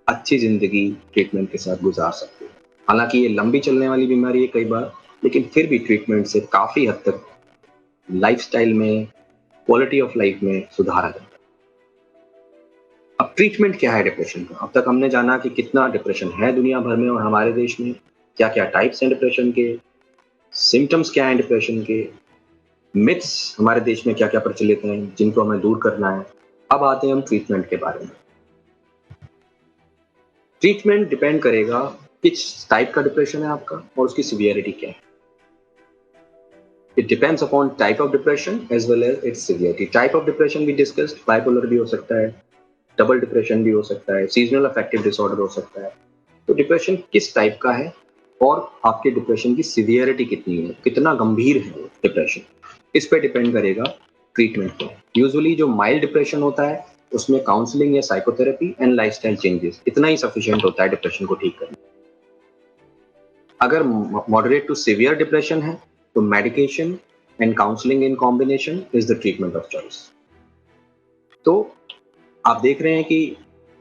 अच्छी जिंदगी ट्रीटमेंट के साथ गुजार सकते हैं. हालांकि ये लंबी चलने वाली बीमारी है कई बार, लेकिन फिर भी ट्रीटमेंट से काफ़ी हद तक लाइफस्टाइल में, क्वालिटी ऑफ लाइफ में सुधार आ जाता है. अब ट्रीटमेंट क्या है डिप्रेशन का? अब तक हमने जाना कि कितना डिप्रेशन है दुनिया भर में और हमारे देश में, क्या क्या टाइप्स हैं डिप्रेशन के, सिम्टम्स क्या हैं डिप्रेशन के, मिथ्स हमारे देश में क्या क्या प्रचलित हैं जिनको हमें दूर करना है. अब आते हैं हम ट्रीटमेंट के बारे में. ट्रीटमेंट डिपेंड करेगा किस टाइप का डिप्रेशन है आपका और उसकी सिवियरिटी क्या है. It depends upon type of depression as well as its severity. Type of depression भी डिस्कस्ड, बाइपोलर भी हो सकता है, डबल डिप्रेशन भी हो सकता है, सीजनल अफेक्टिव डिसऑर्डर हो सकता है. तो डिप्रेशन किस टाइप का है और आपके डिप्रेशन की सिवियरिटी कितनी है, कितना गंभीर है डिप्रेशन, इस पे डिपेंड करेगा ट्रीटमेंट पे. यूजुअली जो माइल्ड डिप्रेशन होता है उसमें काउंसलिंग या साइकोथेरेपी एंड लाइफस्टाइल चेंजेस इतना ही सफिशिएंट होता है डिप्रेशन को ठीक करने. अगर मॉडरेट टू सिवियर डिप्रेशन है तो medication and counselling in combination is the treatment of choice. तो आप देख रहे हैं कि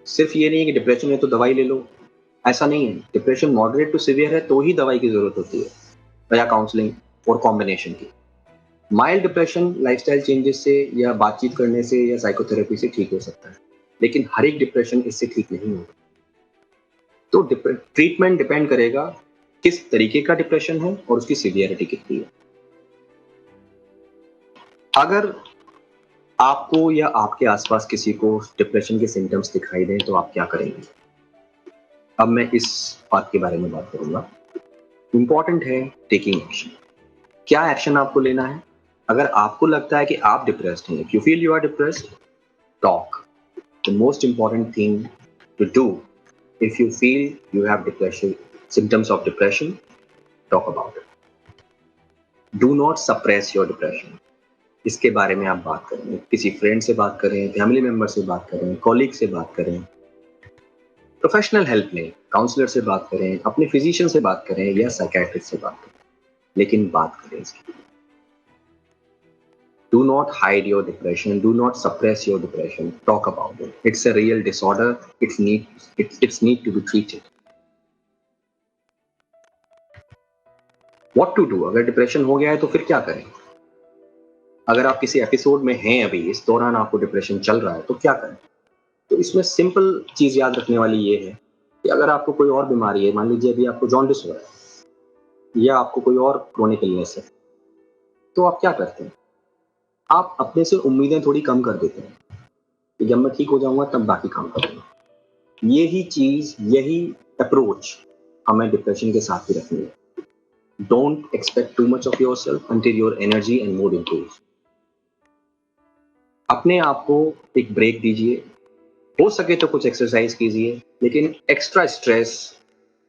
सिर्फ ये नहीं है कि डिप्रेशन है तो दवाई ले लो, ऐसा नहीं है. डिप्रेशन मॉडरेट टू सिवियर है तो ही दवाई की जरूरत होती है या काउंसलिंग और कॉम्बिनेशन की. माइल्ड डिप्रेशन लाइफस्टाइल चेंजेस से या बातचीत करने से या साइकोथेरेपी से ठीक हो सकता है, लेकिन हर एक डिप्रेशन इससे ठीक नहीं होगा. तो ट्रीटमेंट डिपेंड करेगा किस तरीके का डिप्रेशन है और उसकी सिवियरिटी कितनी है. अगर आपको या आपके आसपास किसी को डिप्रेशन के सिम्टम्स दिखाई दें तो आप क्या करेंगे? अब मैं इस बात के बारे में बात करूंगा. इंपॉर्टेंट है टेकिंग एक्शन. क्या एक्शन आपको लेना है? अगर आपको लगता है कि आप डिप्रेस्ड हैं, if you feel you are depressed, talk. The most important thing to do if you feel you have depression, symptoms of depression, talk about it. Do not suppress your depression. इसके बारे में आप बात करें, किसी friend से बात करें, फैमिली मेंबर से बात करें, कॉलीग से बात करें, प्रोफेशनल हेल्प लें, काउंसलर से बात करें, अपने फिजिशियन से बात करें या साइकियाट्रिस्ट से बात करें, लेकिन बात करें इसकी. Do not hide your depression. Do not suppress your depression. Talk about it. It's a real disorder. It's need to be treated. What to do? अगर डिप्रेशन हो गया है तो फिर क्या करें? अगर आप किसी एपिसोड में हैं अभी, इस दौरान आपको डिप्रेशन चल रहा है, तो क्या करें? तो इसमें सिंपल चीज याद रखने वाली ये है कि अगर आपको कोई और बीमारी है, मान लीजिए अभी आपको जॉन्डिस हो रहा है या आपको कोई और क्रोनिक इलनेस है, तो आप क्या करते हैं? आप अपने से उम्मीदें थोड़ी कम कर देते हैं कि जब मैं ठीक हो जाऊंगा तब बाकी काम करूंगा. यही चीज, यही अप्रोच हमें डिप्रेशन के साथ भी रखनी है. Don't expect too much of yourself until your energy and mood improves. अपने आप को एक ब्रेक दीजिए, हो सके तो कुछ एक्सरसाइज कीजिए, लेकिन एक्स्ट्रा स्ट्रेस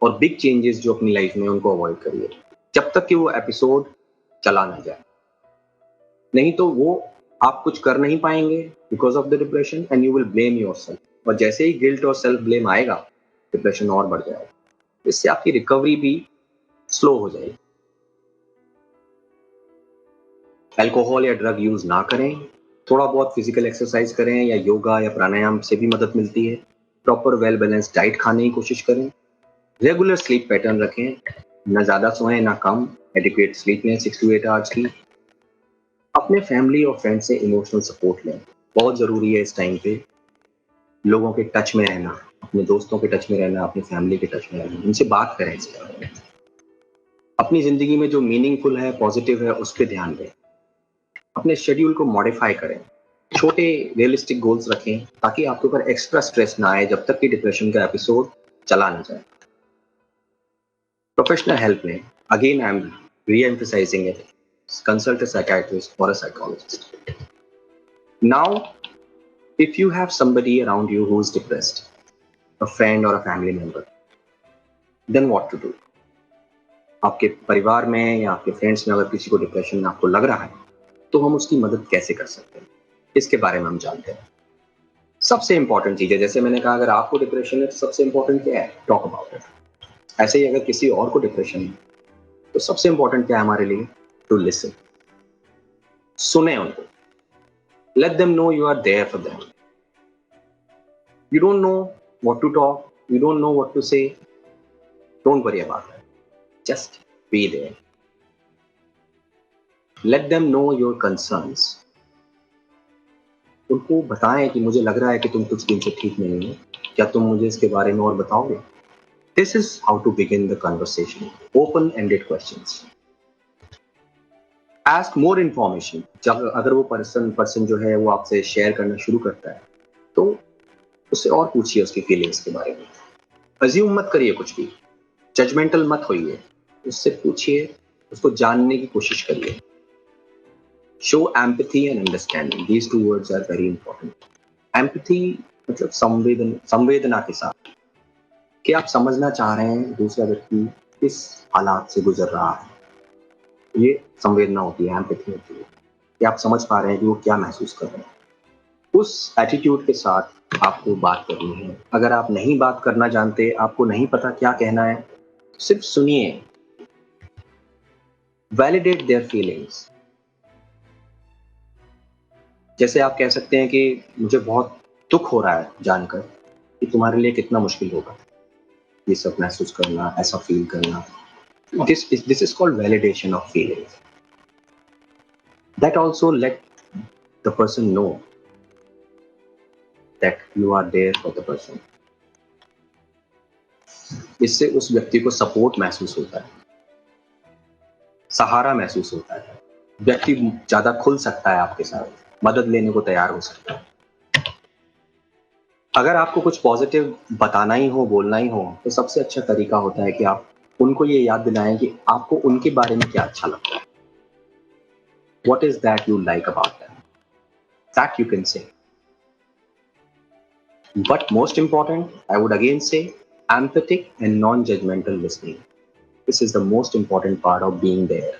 और बिग चेंजेस जो अपनी लाइफ में उनको अवॉइड करिए जब तक कि वो एपिसोड चला ना जाए. नहीं तो वो आप कुछ कर नहीं पाएंगे because of the depression and you will blame yourself. और जैसे ही गिल्ट और सेल्फ ब्लेम आएगा, डिप्रेशन और बढ़ जाएगा. इससे आपकी रिकवरी भी स्लो हो जाएगी. अल्कोहल या ड्रग यूज ना करें. थोड़ा बहुत फिजिकल एक्सरसाइज करें या योगा या प्राणायाम से भी मदद मिलती है. प्रॉपर वेल बैलेंस डाइट खाने की कोशिश करें. रेगुलर स्लीप पैटर्न रखें, ना ज्यादा सोएं ना कम. एडिक्वेट स्लीप लें 6 to 8 आवर्स की. अपने फैमिली और फ्रेंड से इमोशनल सपोर्ट लें। बहुत ज़रूरी है इस टाइम पे लोगों के टच में रहना, अपने दोस्तों के टच में रहना, अपनी फैमिली के टच में रहना, उनसे बात करें इसके बारे में। अपनी ज़िंदगी में जो मीनिंगफुल है, पॉजिटिव है, उस पे ध्यान दें। अपने शेड्यूल को मॉडिफाई करें। छोटे रियलिस्टिक गोल्स रखें ताकि आपके ऊपर एक्स्ट्रा स्ट्रेस ना आए जब तक कि डिप्रेशन का एपिसोड चला ना जाए। प्रोफेशनल हेल्प लें। Again I am re-emphasising it. Consult a psychiatrist or a psychologist. Now, if you have somebody around you who is depressed, a friend or a family member, then what to do? आपके परिवार में या आपके friends में अगर किसी को depression आपको लग रहा है तो हम उसकी मदद कैसे कर सकते हैं, इसके बारे में हम जानते हैं। सबसे इंपॉर्टेंट चीज है, जैसे मैंने कहा, अगर आपको डिप्रेशन है तो सबसे इंपॉर्टेंट क्या है? Talk about it. ऐसे ही अगर किसी और को डिप्रेशन है तो सबसे इंपॉर्टेंट क्या है हमारे लिए? To listen. सुने उनको। Let them know you are there for them. You don't know what to talk, you don't know what to say, don't worry about it. Just be there. Let them know your concerns. उनको बताएं कि मुझे लग रहा है कि तुम कुछ दिन से ठीक नहीं हो, क्या तुम मुझे इसके बारे में और बताओगे? This is how to begin the conversation. Open-ended questions. Ask more information. जब अगर वो पर्सन जो है वो आपसे शेयर करना शुरू करता है तो उससे और पूछिए उसकी फीलिंग्स के बारे में। अज्यूम मत करिए कुछ भी, जजमेंटल मत होइए, उससे पूछिए, उसको जानने की कोशिश करिए। Show empathy and understanding, these two words are very important. Empathy मतलब संवेदना के साथ कि आप समझना चाह रहे हैं दूसरा व्यक्ति किस हालात से गुजर रहा है। ये संवेदना होती है, एम्पैथी होती है कि आप समझ पा रहे हैं कि वो क्या महसूस कर रहे हैं। उस एटीट्यूड के साथ आपको बात करनी है। अगर आप नहीं बात करना जानते, आपको नहीं पता क्या कहना है, सिर्फ सुनिए। Validate their feelings. जैसे आप कह सकते हैं कि मुझे बहुत दुख हो रहा है जानकर कि तुम्हारे लिए कितना मुश्किल होगा ये सब महसूस करना, ऐसा फील करना। This is called validation of feelings. That also let the person know that you are there for the person. इससे उस व्यक्ति को सपोर्ट महसूस होता है, सहारा महसूस होता है। व्यक्ति ज्यादा खुल सकता है आपके साथ, मदद लेने को तैयार हो सकता है। अगर आपको कुछ पॉजिटिव बताना ही हो, बोलना ही हो, तो सबसे अच्छा तरीका होता है कि आप उनको ये याद दिलाएं कि आपको उनके बारे में क्या अच्छा लगता है। What is that you like about them? That you can say. But most important, I would again say, empathic and non-judgmental listening. This is the most important part of being there.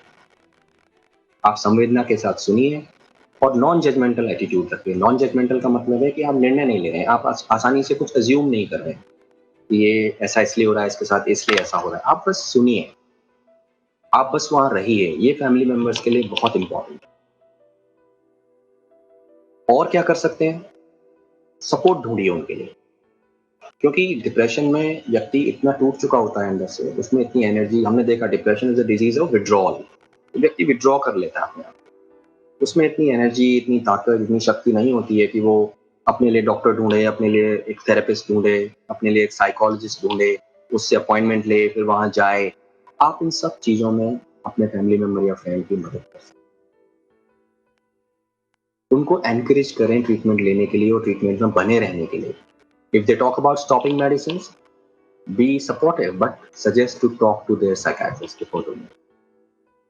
आप संवेदना के साथ सुनिए और non judgmental attitude रखिए। Non judgemental का मतलब है कि आप निर्णय नहीं ले रहे हैं, आप आसानी से कुछ अज्यूम नहीं कर रहे हैं कि ये ऐसा इसलिए हो रहा है इसके साथ, इसलिए ऐसा हो रहा है। आप बस सुनिए, आप बस वहां रहिए। ये फैमिली मेंबर्स के लिए बहुत इंपॉर्टेंट है। और क्या कर सकते हैं? सपोर्ट ढूंढिए उनके लिए, क्योंकि डिप्रेशन में व्यक्ति इतना टूट चुका होता है अंदर से, उसमें इतनी एनर्जी। हमने देखा depression is a disease of withdrawal. व्यक्ति विड्रॉ कर लेता है अपने आप, उसमें इतनी एनर्जी, इतनी ताकत, इतनी शक्ति नहीं होती है कि वो अपने लिए डॉक्टर ढूंढे, अपने लिए एक थेरेपिस्ट ढूंढे, अपने लिए एक साइकोलॉजिस्ट ढूंढे, उससे अपॉइंटमेंट ले, फिर वहां जाए। आप इन सब चीजों में अपने फैमिली मेंबर या फ्रेंड की मदद कर सकते हैं। उनको एनकरेज करें ट्रीटमेंट लेने के लिए और ट्रीटमेंट में बने रहने के लिए। If they talk about stopping medicine, be supportive but suggest to talk to their psychiatrist before doing it.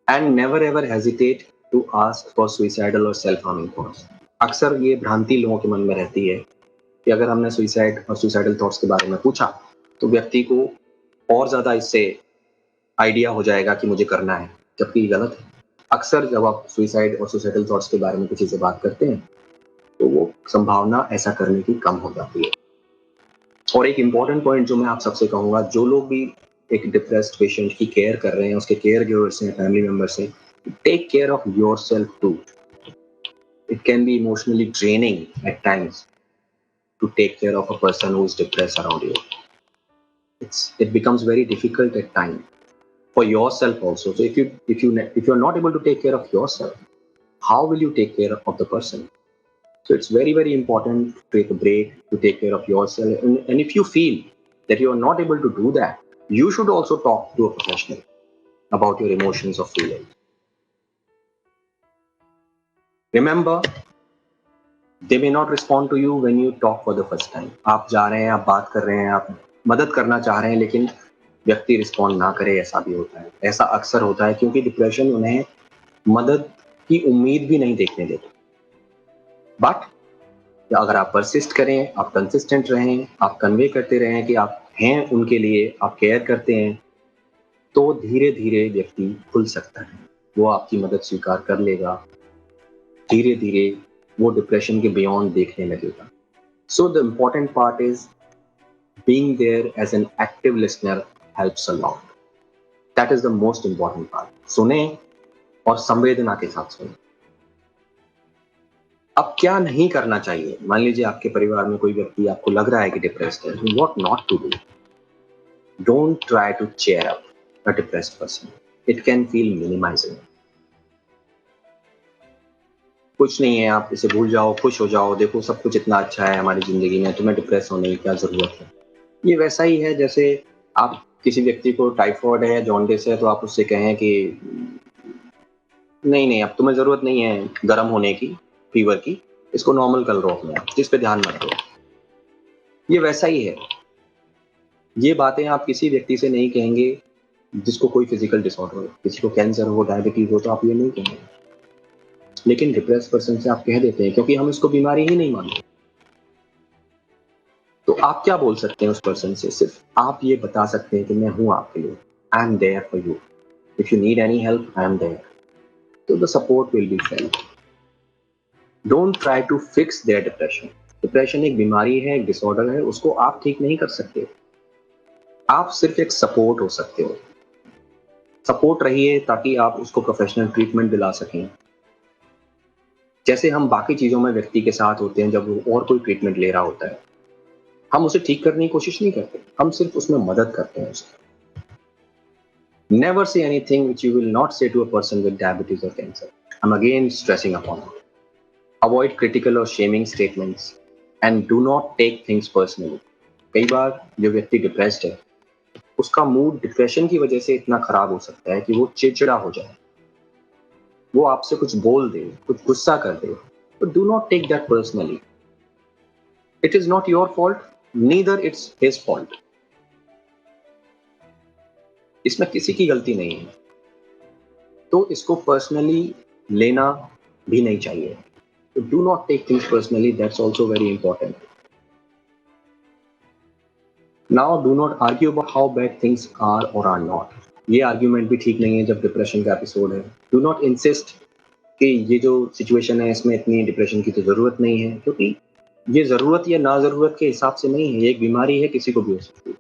And never ever hesitate to ask for suicidal or self-harming thoughts. अक्सर ये भ्रांति लोगों के मन में रहती है कि अगर हमने सुइसाइड और सुइसाइडल थॉट्स के बारे में पूछा तो व्यक्ति को और ज्यादा इससे आइडिया हो जाएगा कि मुझे करना है, जबकि गलत है। अक्सर जब आप सुइसाइड और सुइसाइडल थॉट्स के बारे में किसी से बात करते हैं तो वो संभावना ऐसा करने की कम हो जाती है। और एक इम्पॉर्टेंट पॉइंट जो मैं आप सबसे कहूंगा, जो लोग भी एक डिप्रेस्ड पेशेंट की केयर कर रहे हैं, उसके केयर गिवर्स हैं, फैमिली मेंबर्स हैं, take care of yourself too. It can be emotionally draining at times to take care of a person who is depressed around you. It becomes very difficult at times for yourself also. So if you're not able to take care of yourself, how will you take care of the person? So it's very, very important to take a break, to take care of yourself. And if you feel that you are not able to do that, you should also talk to a professional about your emotions or feelings. Remember, they may not respond to you when you talk for the first time. आप जा रहे हैं, आप बात कर रहे हैं, आप मदद करना चाह रहे हैं, लेकिन व्यक्ति रिस्पॉन्ड ना करे, ऐसा भी होता है। ऐसा अक्सर होता है क्योंकि डिप्रेशन उन्हें मदद की उम्मीद भी नहीं देखने देता। बट अगर आप परसिस्ट करें, आप कंसिस्टेंट रहें, आप कन्वे करते रहें कि आप हैं उनके लिए, आप केयर करते हैं, तो धीरे धीरे व्यक्ति खुल सकता है। वो आपकी मदद स्वीकार कर लेगा, धीरे धीरे वो डिप्रेशन के बियॉन्ड देखने लगेगा। So the important part is being there as an active listener helps a lot. That is the most important part. सुने और संवेदना के साथ सुने। अब क्या नहीं करना चाहिए? मान लीजिए आपके परिवार में कोई व्यक्ति आपको लग रहा है कि डिप्रेस्ड है, what not to do? Don't try to cheer up a depressed person. It can feel minimizing. कुछ नहीं है, आप इसे भूल जाओ, खुश हो जाओ, देखो सब कुछ इतना अच्छा है हमारी जिंदगी में, तुम्हें डिप्रेस होने की क्या जरूरत है? ये वैसा ही है जैसे आप किसी व्यक्ति को टाइफॉइड है या जॉन्डिस है तो आप उससे कहें कि नहीं नहीं, अब तुम्हें जरूरत नहीं है गर्म होने की, फीवर की, इसको नॉर्मल कर लो अपने आप, इस पे ध्यान मत दो। ये वैसा ही है। ये बातें आप किसी व्यक्ति से नहीं कहेंगे जिसको कोई फिजिकल डिसऑर्डर हो, किसी को कैंसर हो, डायबिटीज हो, तो आप ये नहीं कहेंगे। लेकिन डिप्रेस पर्सन से आप कह देते हैं क्योंकि हम इसको बीमारी ही नहीं मानते। तो आप क्या बोल सकते हैं उस पर्सन से? सिर्फ आप ये बता सकते हैं कि मैं हूं आपके लिए, I am there for you, if you need any help I am there. तो the support will be felt. Don't try to fix their depression. Depression एक बीमारी है, एक डिसऑर्डर है, उसको आप ठीक नहीं कर सकते। आप सिर्फ एक सपोर्ट हो सकते हो। सपोर्ट रहिए ताकि आप उसको प्रोफेशनल ट्रीटमेंट दिला सकें। जैसे हम बाकी चीजों में व्यक्ति के साथ होते हैं, जब वो और कोई ट्रीटमेंट ले रहा होता है, हम उसे ठीक करने की कोशिश नहीं करते, हम सिर्फ उसमें मदद करते हैं उसकी। Never say anything which you will not say to a person with diabetes or cancer. I'm again stressing upon it. Avoid critical or shaming statements and do not take things personally. कई बार जो व्यक्ति depressed है, उसका mood depression की वजह से इतना खराब हो सकता है कि वो चिड़चिड़ा हो जाए, वो आपसे कुछ बोल दे, कुछ गुस्सा कर दे, तो do not take that personally. It is not your fault, neither it's his fault. इसमें किसी की गलती नहीं है, तो इसको पर्सनली लेना भी नहीं चाहिए। तो do not take things personally, that's also very important. Now do not argue about how bad things are और आर नॉट। ये आर्ग्यूमेंट भी ठीक नहीं है जब डिप्रेशन का एपिसोड है। डू नॉट इंसिस्ट कि ये जो सिचुएशन है इसमें इतनी डिप्रेशन की तो जरूरत नहीं है, क्योंकि ये जरूरत या ना जरूरत के हिसाब से नहीं है, ये एक बीमारी है, किसी को भी हो सकती है।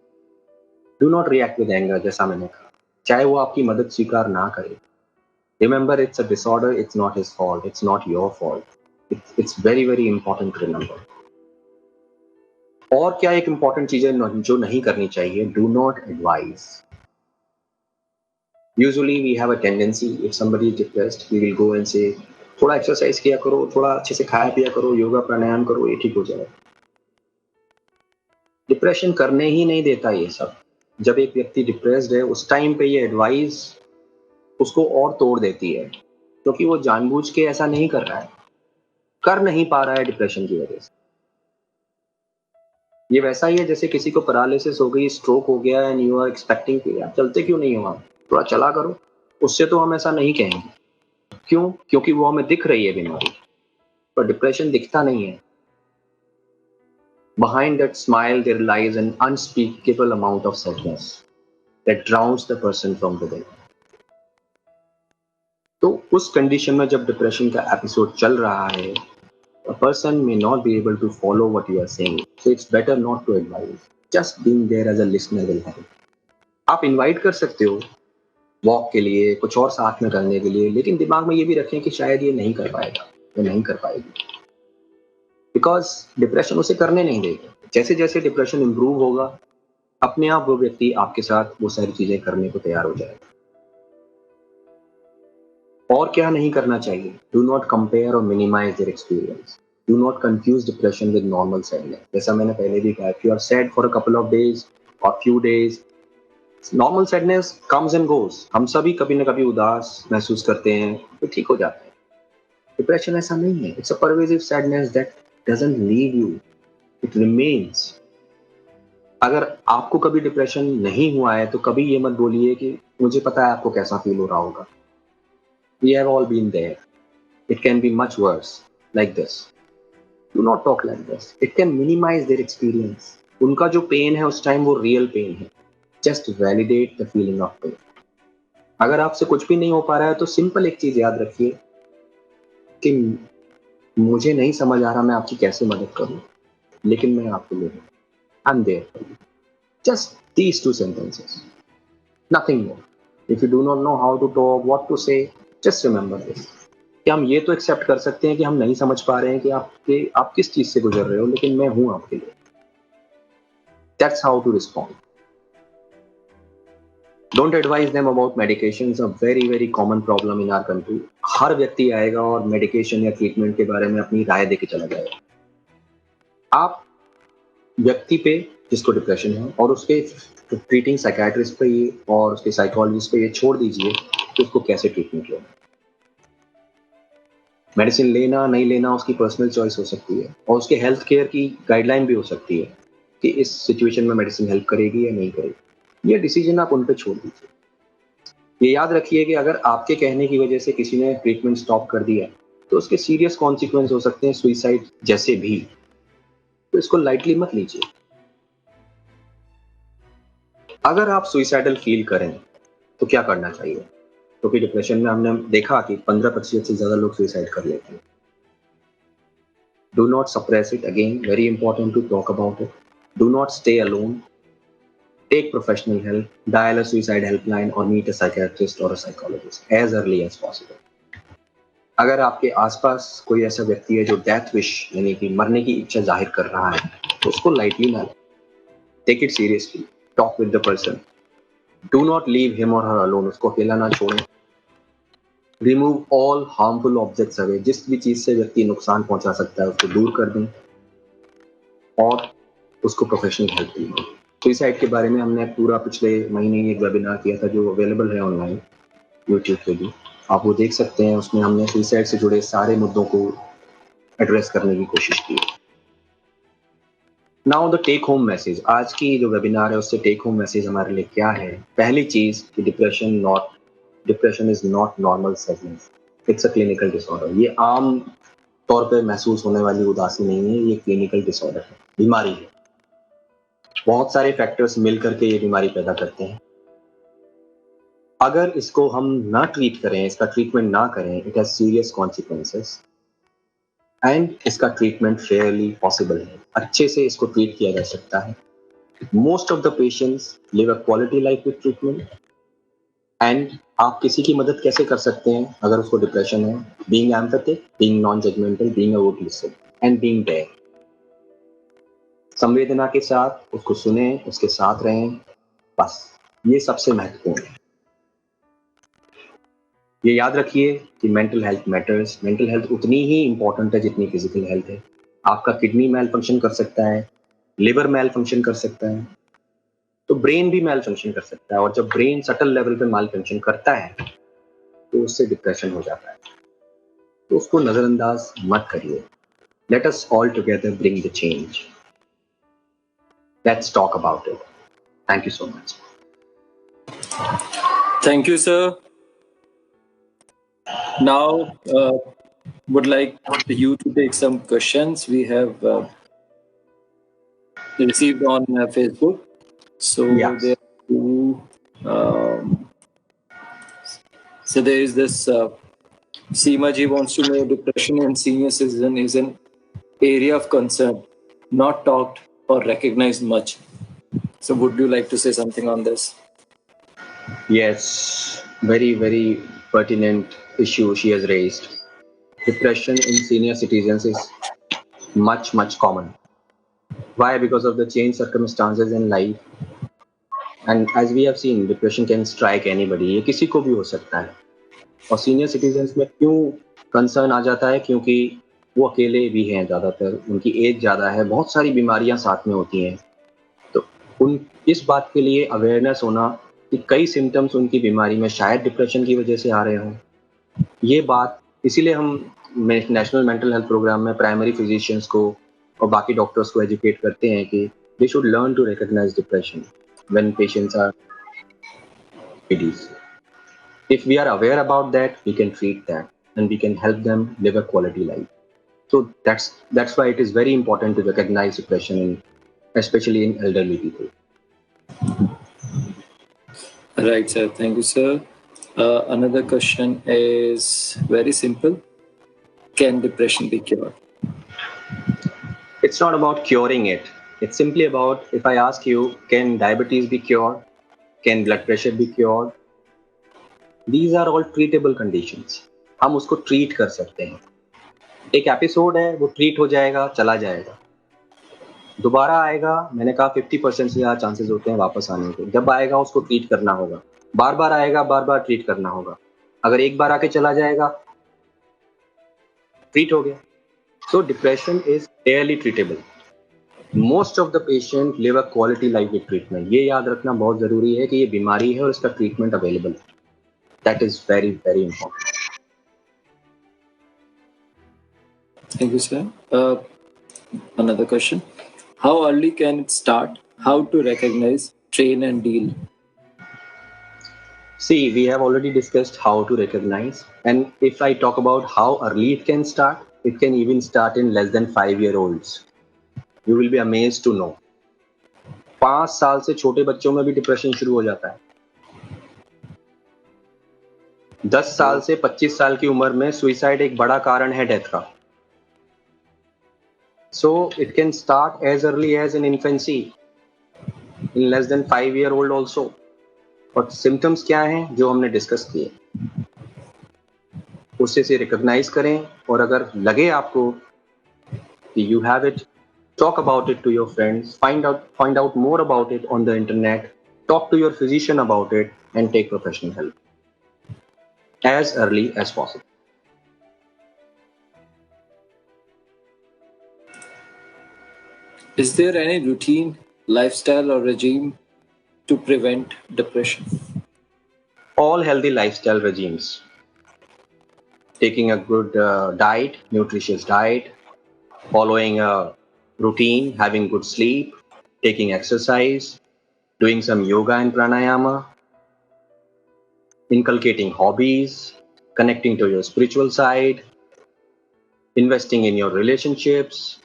Do not react with anger, जैसा मैंने कहा, चाहे वो आपकी मदद स्वीकार ना करे। Remember, it's a disorder, it's not his fault, it's not your fault. It's very very important to remember. और क्या एक इंपॉर्टेंट चीज है जो नहीं करनी चाहिए? Do not advise. Usually we have a tendency, if somebody is depressed, we will go and say, थोड़ा एक्सरसाइज किया करो, थोड़ा अच्छे से खाया पिया करो, योगा प्राणायाम करो, ये ठीक हो जाएगा। डिप्रेशन करने ही नहीं देता ये सब। जब एक व्यक्ति डिप्रेस्ड है, उस टाइम पे ये एडवाइस उसको और तोड़ देती है, क्योंकि वो जानबूझ के ऐसा नहीं कर रहा है, कर नहीं पा रहा है डिप्रेशन की वजह से। ये वैसा ही है जैसे किसी को पैरालिसिस हो गई, स्ट्रोक हो गया, एंड यू आर एक्सपेक्टिंग कि यार चलते क्यों नहीं हो आप, थोड़ा चला करो। उससे तो हम ऐसा नहीं कहेंगे। क्यों? क्योंकि वो हमें दिख रही है बीमारी, पर डिप्रेशन दिखता नहीं है। Behind that smile there lies an unspeakable amount of sadness that drowns the person from within. तो उस कंडीशन में जब डिप्रेशन का एपिसोड चल रहा है, a person may not be able to follow what you are saying, so it's better not to advise. Just being there as a listener will help. आप invite कर सकते हो वॉक के लिए, कुछ और साथ में करने के लिए, लेकिन दिमाग में ये भी रखें कि शायद ये नहीं कर पाएगा या नहीं कर पाएगी, बिकॉज डिप्रेशन उसे करने नहीं देगा। जैसे जैसे डिप्रेशन इंप्रूव होगा, अपने आप वो व्यक्ति आपके साथ वो सारी चीजें करने को तैयार हो जाएगा। और क्या नहीं करना चाहिए? डू नॉट कंपेयर और minimise their experience. Do not confuse depression with normal sadness. जैसा मैंने पहले भी कहा, if you are sad for a couple of days और few days, normal sadness comes and goes. हम सभी कभी ना कभी उदास महसूस करते हैं, तो ठीक हो जाता है। डिप्रेशन ऐसा नहीं है। It's a pervasive sadness that doesn't leave you, it remains. अगर आपको कभी डिप्रेशन नहीं हुआ है तो कभी ये मत बोलिए कि मुझे पता है आपको कैसा फील हो रहा होगा। We have all been there. It can be much worse, like this. Do not talk like this. It can minimize their experience. उनका जो पेन है उस टाइम वो रियल पेन है. Just validate the feeling of pain. अगर आपसे कुछ भी नहीं हो पा रहा है तो सिंपल एक चीज याद रखिए कि मुझे नहीं समझ आ रहा मैं आपकी कैसे मदद करूं, लेकिन मैं आपके लिए हूं. I'm there for you. Just these two sentences. Nothing more. If you do not know how to talk, what to say, just remember this. कि हम ये तो एक्सेप्ट कर सकते हैं कि हम नहीं समझ पा रहे हैं कि आप किस चीज से गुजर रहे हो, लेकिन मैं हूं आपके लिए. That's how to respond. Don't advise them about medications, a very very common problem in our country. हर व्यक्ति आएगा और मेडिकेशन या ट्रीटमेंट के बारे में अपनी राय देके चला जाएगा. आप व्यक्ति पे जिसको डिप्रेशन है और उसके ट्रीटिंग साइकियाट्रिस्ट पे ये और उसके साइकोलॉजिस्ट पे ये छोड़ दीजिए कि उसको कैसे ट्रीटमेंट लेना. मेडिसिन लेना नहीं लेना उसकी पर्सनल चॉइस हो सकती है और उसके हेल्थ केयर की गाइडलाइन भी हो सकती है कि इस सिचुएशन में मेडिसिन हेल्प करेगी या नहीं करेगी. ये डिसीजन आप उन पे छोड़ दीजिए. ये याद रखिए कि अगर आपके कहने की वजह से किसी ने ट्रीटमेंट स्टॉप कर दिया तो उसके सीरियस कॉन्सिक्वेंस हो सकते हैं, सुइसाइड जैसे भी. तो इसको लाइटली मत लीजिए. अगर आप सुइसाइडल फील करें तो क्या करना चाहिए? क्योंकि डिप्रेशन में हमने देखा कि 15% से ज्यादा लोग सुइसाइड कर लेते हैं. Do not suppress it. Again, very important to talk about it. Do not stay alone. Take professional help. Dial a suicide helpline or meet a psychiatrist or a psychologist as early as possible. अगर आपके आसपास कोई ऐसा व्यक्ति है जो death wish यानी कि मरने की इच्छा जाहिर कर रहा है तो उसको लाइटली ना लें. Take it seriously. Talk with the person. Do not leave him और हर अलोन. उसको अकेला ना छोड़ें. Remove all harmful objects away. जिस भी चीज से व्यक्ति नुकसान पहुंचा सकता है उसको दूर कर दें और उसको प्रोफेशनल हेल्प दी. सुइसाइड के बारे में हमने पूरा पिछले महीने एक वेबिनार किया था जो अवेलेबल है ऑनलाइन यूट्यूब पे भी. आप वो देख सकते हैं. उसमें हमने सुइसाइड से जुड़े सारे मुद्दों को एड्रेस करने की कोशिश की. Now the take home message. आज की जो वेबिनार है उससे टेक होम मैसेज हमारे लिए क्या है? पहली चीज कि depression is not normal sadness. It's a clinical disorder. ये आम तौर पे महसूस होने वाली उदासी नहीं है, ये क्लिनिकल डिसऑर्डर है, बीमारी है. बहुत सारे फैक्टर्स मिलकर के ये बीमारी पैदा करते हैं. अगर इसको हम ना ट्रीट करें, इसका ट्रीटमेंट ना करें, it has serious consequences and इसका ट्रीटमेंट फेयरली पॉसिबल है. अच्छे से इसको ट्रीट किया जा सकता है. Most of the patients live a quality life with treatment. And आप किसी की मदद कैसे कर सकते हैं अगर उसको डिप्रेशन है? Being empathic, being non judgemental, being a good listener and being there. संवेदना के साथ उसको सुने, उसके साथ रहें, बस ये सबसे महत्वपूर्ण है. ये याद रखिए कि mental health matters. Mental health उतनी ही इंपॉर्टेंट है जितनी फिजिकल हेल्थ है. आपका किडनी मैल फंक्शन कर सकता है, लिवर मैल फंक्शन कर सकता है, तो ब्रेन भी मैल फंक्शन कर सकता है. और जब ब्रेन सटल लेवल पे मैल फंक्शन करता है तो उससे डिप्रेशन हो जाता है. तो उसको नजरअंदाज मत करिए. Let us all together bring the change. Let's talk about it. Thank you so much. Thank you, sir. Now, would like you to take some questions we have received on Facebook. So Yes. there, so there is this Seema ji wants to know depression in senior citizen is an area of concern, not talked or recognized much. So would you like to say something on this? Yes, very, very pertinent issue she has raised. Depression in senior citizens is much, much common. Why? Because of the changed circumstances in life. And as we have seen, depression can strike anybody. ये किसी को भी हो सकता है. और senior citizens में क्यों कंसर्न आ जाता है? क्योंकि वो अकेले भी हैं, ज़्यादातर उनकी एज ज़्यादा है, बहुत सारी बीमारियां साथ में होती हैं। तो उन इस बात के लिए अवेयरनेस होना कि कई सिम्टम्स उनकी बीमारी में शायद डिप्रेशन की वजह से आ रहे हों, ये बात इसीलिए हम नेशनल मेंटल हेल्थ प्रोग्राम में प्राइमरी फिजिशियंस को और बाकी डॉक्टर्स को एजुकेट करते हैं कि they should learn to recognise depression when patients are PDs. If we are aware about that, we can treat that and we can help them live a quality life. So that's why it is very important to recognize depression, especially in elderly people. Right, sir. Thank you, sir. Another question is very simple. Can depression be cured? It's not about curing it. It's simply about, if I ask you, can diabetes be cured? Can blood pressure be cured? These are all treatable conditions. हम उसको treat कर सकते हैं. एक episode है, वो treat हो जाएगा, चला जाएगा, दोबारा आएगा. मैंने कहा 50% से ज़्यादा चांसेस होते हैं वापस आने के. जब आएगा उसको ट्रीट करना होगा. बार बार आएगा, बार बार ट्रीट करना होगा. अगर एक बार आके चला जाएगा, ट्रीट हो गया. सो depression is early treatable. Most of the patient live a quality life with treatment. ये याद रखना बहुत जरूरी है कि ये बीमारी है और इसका ट्रीटमेंट अवेलेबल है. That is very very important. Thank you, sir. Another question. How early can it start? How to recognize, train, and deal? See, we have already discussed how to recognize. And if I talk about how early it can start, it can even start in less than 5-year-olds. You will be amazed to know. 5 साल से छोटे बच्चों में भी depression शुरू हो जाता है. 10 साल से 25 साल की उम्र में सुइसाइड एक बड़ा कारण है डेथ का. So it can start as early as in infancy, in less than 5-year-old also. और सिम्टम्स क्या हैं जो हमने डिस्कस किए, उससे से रिकॉग्नाइज करें. और अगर लगे आपको कि you have it, talk about it to your friends, find out more about it on the internet, talk to your physician about it, and take professional help as early as possible. Is there any routine, lifestyle, or regime to prevent depression? All healthy lifestyle regimes, taking a good diet, nutritious diet, following a routine, having good sleep, taking exercise, doing some yoga and pranayama, inculcating hobbies, connecting to your spiritual side, investing in your relationships,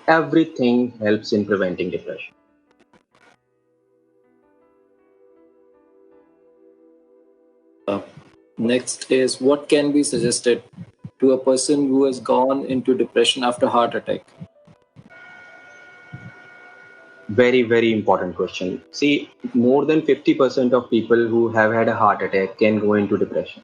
everything helps in preventing depression. Next is, what can be suggested to a person who has gone into depression after heart attack? Very, very important question. See, more than 50% of people who have had a heart attack can go into depression.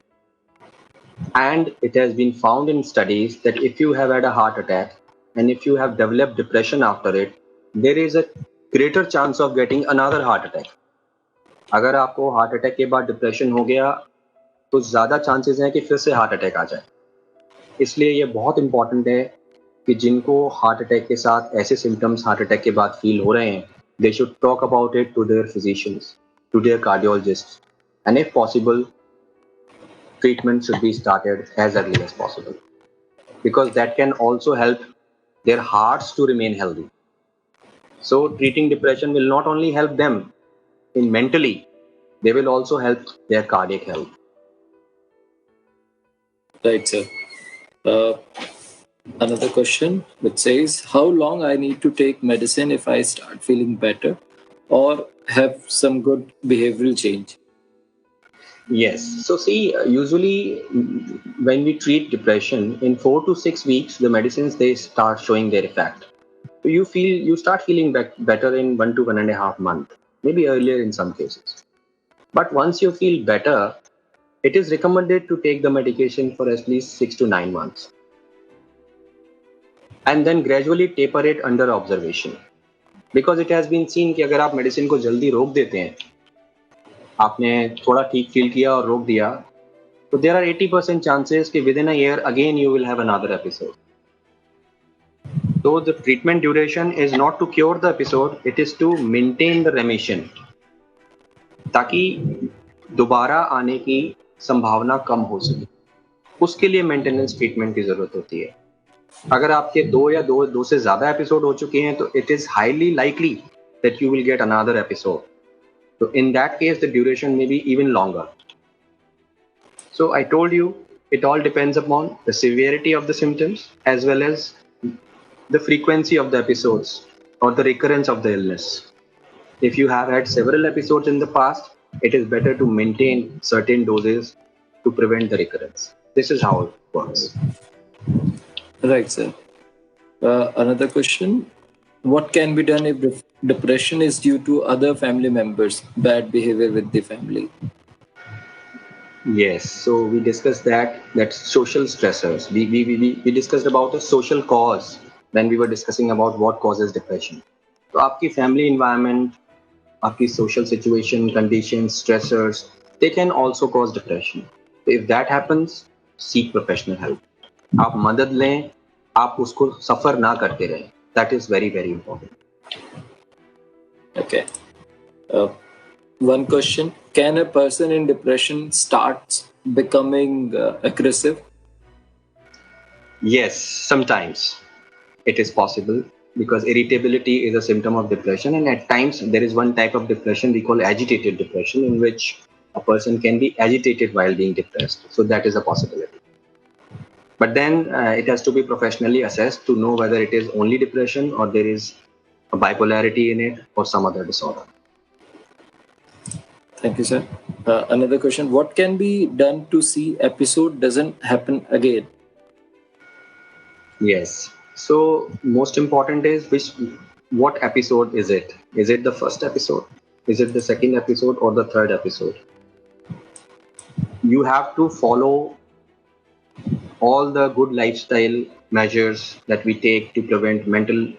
And it has been found in studies that if you have had a heart attack and if you have developed depression after it, there is a greater chance of getting another heart attack. अगर आपको heart attack के बाद depression हो गया तो ज़्यादा chances हैं कि फिर से हार्ट अटैक आ जाए. इसलिए ये बहुत इंपॉर्टेंट है कि जिनको हार्ट अटैक के साथ ऐसे सिम्टम्स हार्ट अटैक के बाद फील हो रहे हैं, they should talk about it to their physicians, to their cardiologist, and if possible treatment should be started as early as possible, because that can also help their hearts to remain healthy. So treating depression will not only help them in mentally, they will also help their cardiac health. Right, sir. Another question which says, how long I need to take medicine if I start feeling better or have some good behavioral change? Yes. So see, usually when we treat depression, in 4 to 6 weeks, the medicines, they start showing their effect. So you start feeling better in 1 to 1.5 months, maybe earlier in some cases. But once you feel better, it is recommended to take the medication for at least 6 to 9 months. And then gradually taper it under observation. Because it has been seen कि अगर आप medicine को जल्दी रोक देते हैं, आपने थोड़ा ठीक फील किया और रोक दिया, So there are 80% chances that within a year again you will have another episode. So the treatment duration is not to cure the episode, it is to maintain the remission, ताकि दोबारा आने की संभावना कम हो सके. उसके लिए मेंटेनेंस ट्रीटमेंट की जरूरत होती है. अगर आपके दो से ज्यादा एपिसोड हो चुके हैं तो it is highly likely that you will get another episode. So in that case, the duration may be even longer. So I told you, it all depends upon the severity of the symptoms as well as the frequency of the episodes or the recurrence of the illness. If you have had several episodes in the past, it is better to maintain certain doses to prevent the recurrence. This is how it works. Right, sir. Another question. What can be done if depression is due to other family members' bad behavior with the family? Yes, so we discussed that social stressors. We discussed about a social cause when we were discussing about what causes depression. So आपकी family environment, आपकी social situation, conditions, stressors, they can also cause depression. So if that happens, seek professional help. आप मदद लें, आप उसको सफर ना करते रहें. That is very, very important. Okay. One question. Can a person in depression start becoming aggressive? Yes, sometimes it is possible because irritability is a symptom of depression, and at times there is one type of depression we call agitated depression, in which a person can be agitated while being depressed. So that is a possibility. But then it has to be professionally assessed to know whether it is only depression or there is a bipolarity in it or some other disorder. Thank you, sir. Another question. What can be done to see episode doesn't happen again? Yes. So most important is what episode is it? Is it the first episode? Is it the second episode or the third episode? You have to follow all the good lifestyle measures that we take to prevent mental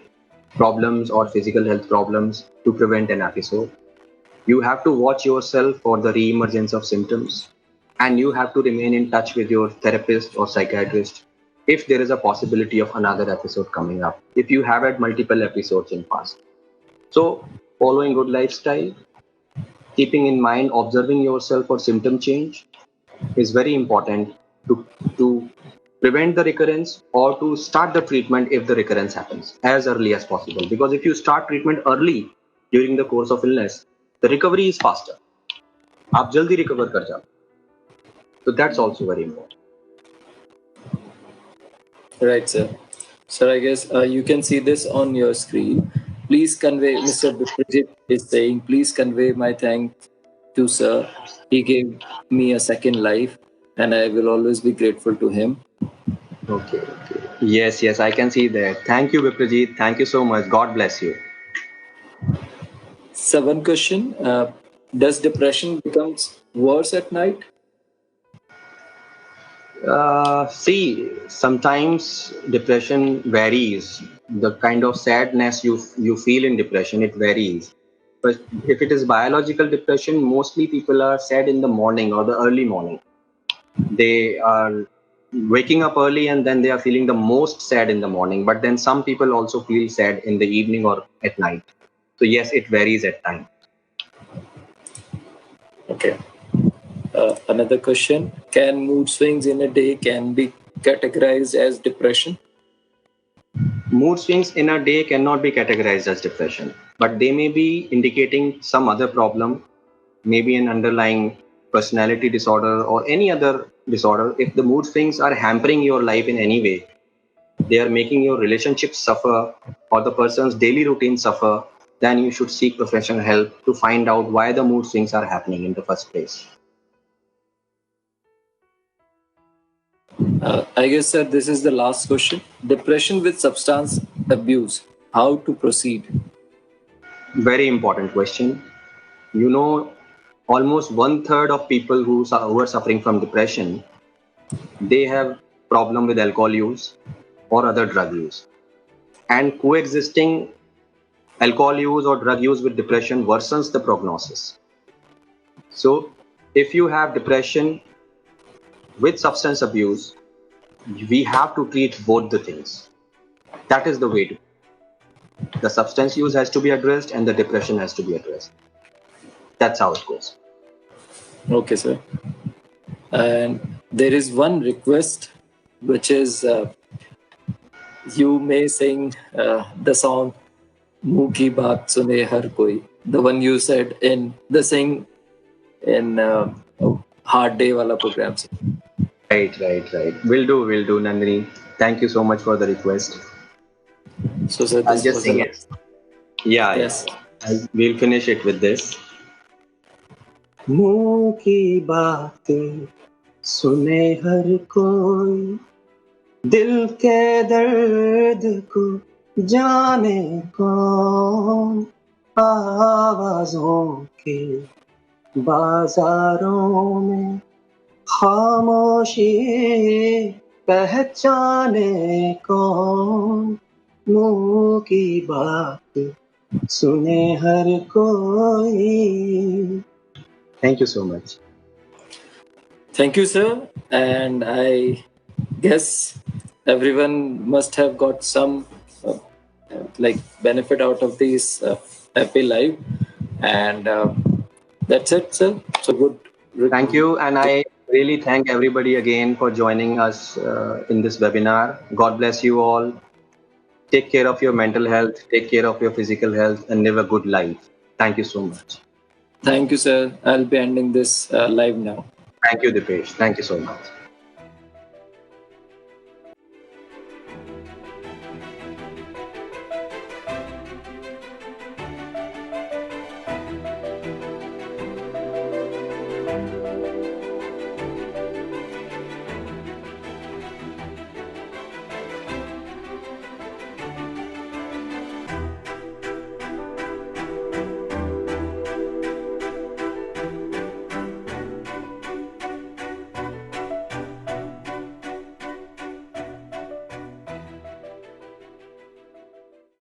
problems or physical health problems to prevent an episode. You have to watch yourself for the re-emergence of symptoms, and you have to remain in touch with your therapist or psychiatrist if there is a possibility of another episode coming up, if you have had multiple episodes in past. So following good lifestyle, keeping in mind observing yourself for symptom change is very important to prevent the recurrence or to start the treatment if the recurrence happens as early as possible. Because if you start treatment early during the course of illness, the recovery is faster. आप जल्दी recover कर जाओ. So that's also very important. Right, sir. Sir, I guess you can see this on your screen. Please convey, Mr. Biprajit is saying, please convey my thanks to sir. He gave me a second life and I will always be grateful to him. Okay. Yes, I can see that. Thank you, Biprajit. Thank you so much. God bless you. So one question, does depression becomes worse at night? See, sometimes depression varies. The kind of sadness you feel in depression, it varies. But if it is biological depression, mostly people are sad in the morning or the early morning. They are waking up early and then they are feeling the most sad in the morning. But then some people also feel sad in the evening or at night. So yes, it varies at times. Okay. Another question, can mood swings in a day can be categorized as depression? Mood swings in a day cannot be categorized as depression, but they may be indicating some other problem, maybe an underlying personality disorder or any other disorder. If the mood swings are hampering your life in any way, they are making your relationships suffer or the person's daily routine suffer, then you should seek professional help to find out why the mood swings are happening in the first place. I guess, sir, this is the last question. Depression with substance abuse, how to proceed? Very important question. You know, almost 1/3 of people who are suffering from depression, they have problem with alcohol use or other drug use. And coexisting alcohol use or drug use with depression worsens the prognosis. So if you have depression, with substance abuse, we have to treat both the things. That is the way to. The substance use has to be addressed and the depression has to be addressed. That's how it goes. Okay, sir. And there is one request, which is you may sing the song "Muh ki baat sune har koi," the one you said in the sing in Hard Day wala program. Sir. Right. Will do, Nandini. Thank you so much for the request. So, sir, I'll this just was sing it. Yeah. Yes. We'll finish it with this. मुंह की बातें सुने हर कोई, दिल के दर्द को जाने कौन, आवाजों के बाजारों में खामोशी पहचाने कौन, मुंह की बात सुने हर कोई. Thank you so much. Thank you, sir. And I guess everyone must have got some benefit out of this happy life. And that's it, sir. So good. Thank you. And I really thank everybody again for joining us in this webinar. God bless you all. Take care of your mental health, take care of your physical health, and live a good life. Thank you so much. Thank you, sir. I'll be ending this live now. Thank you, Dipesh. Thank you so much.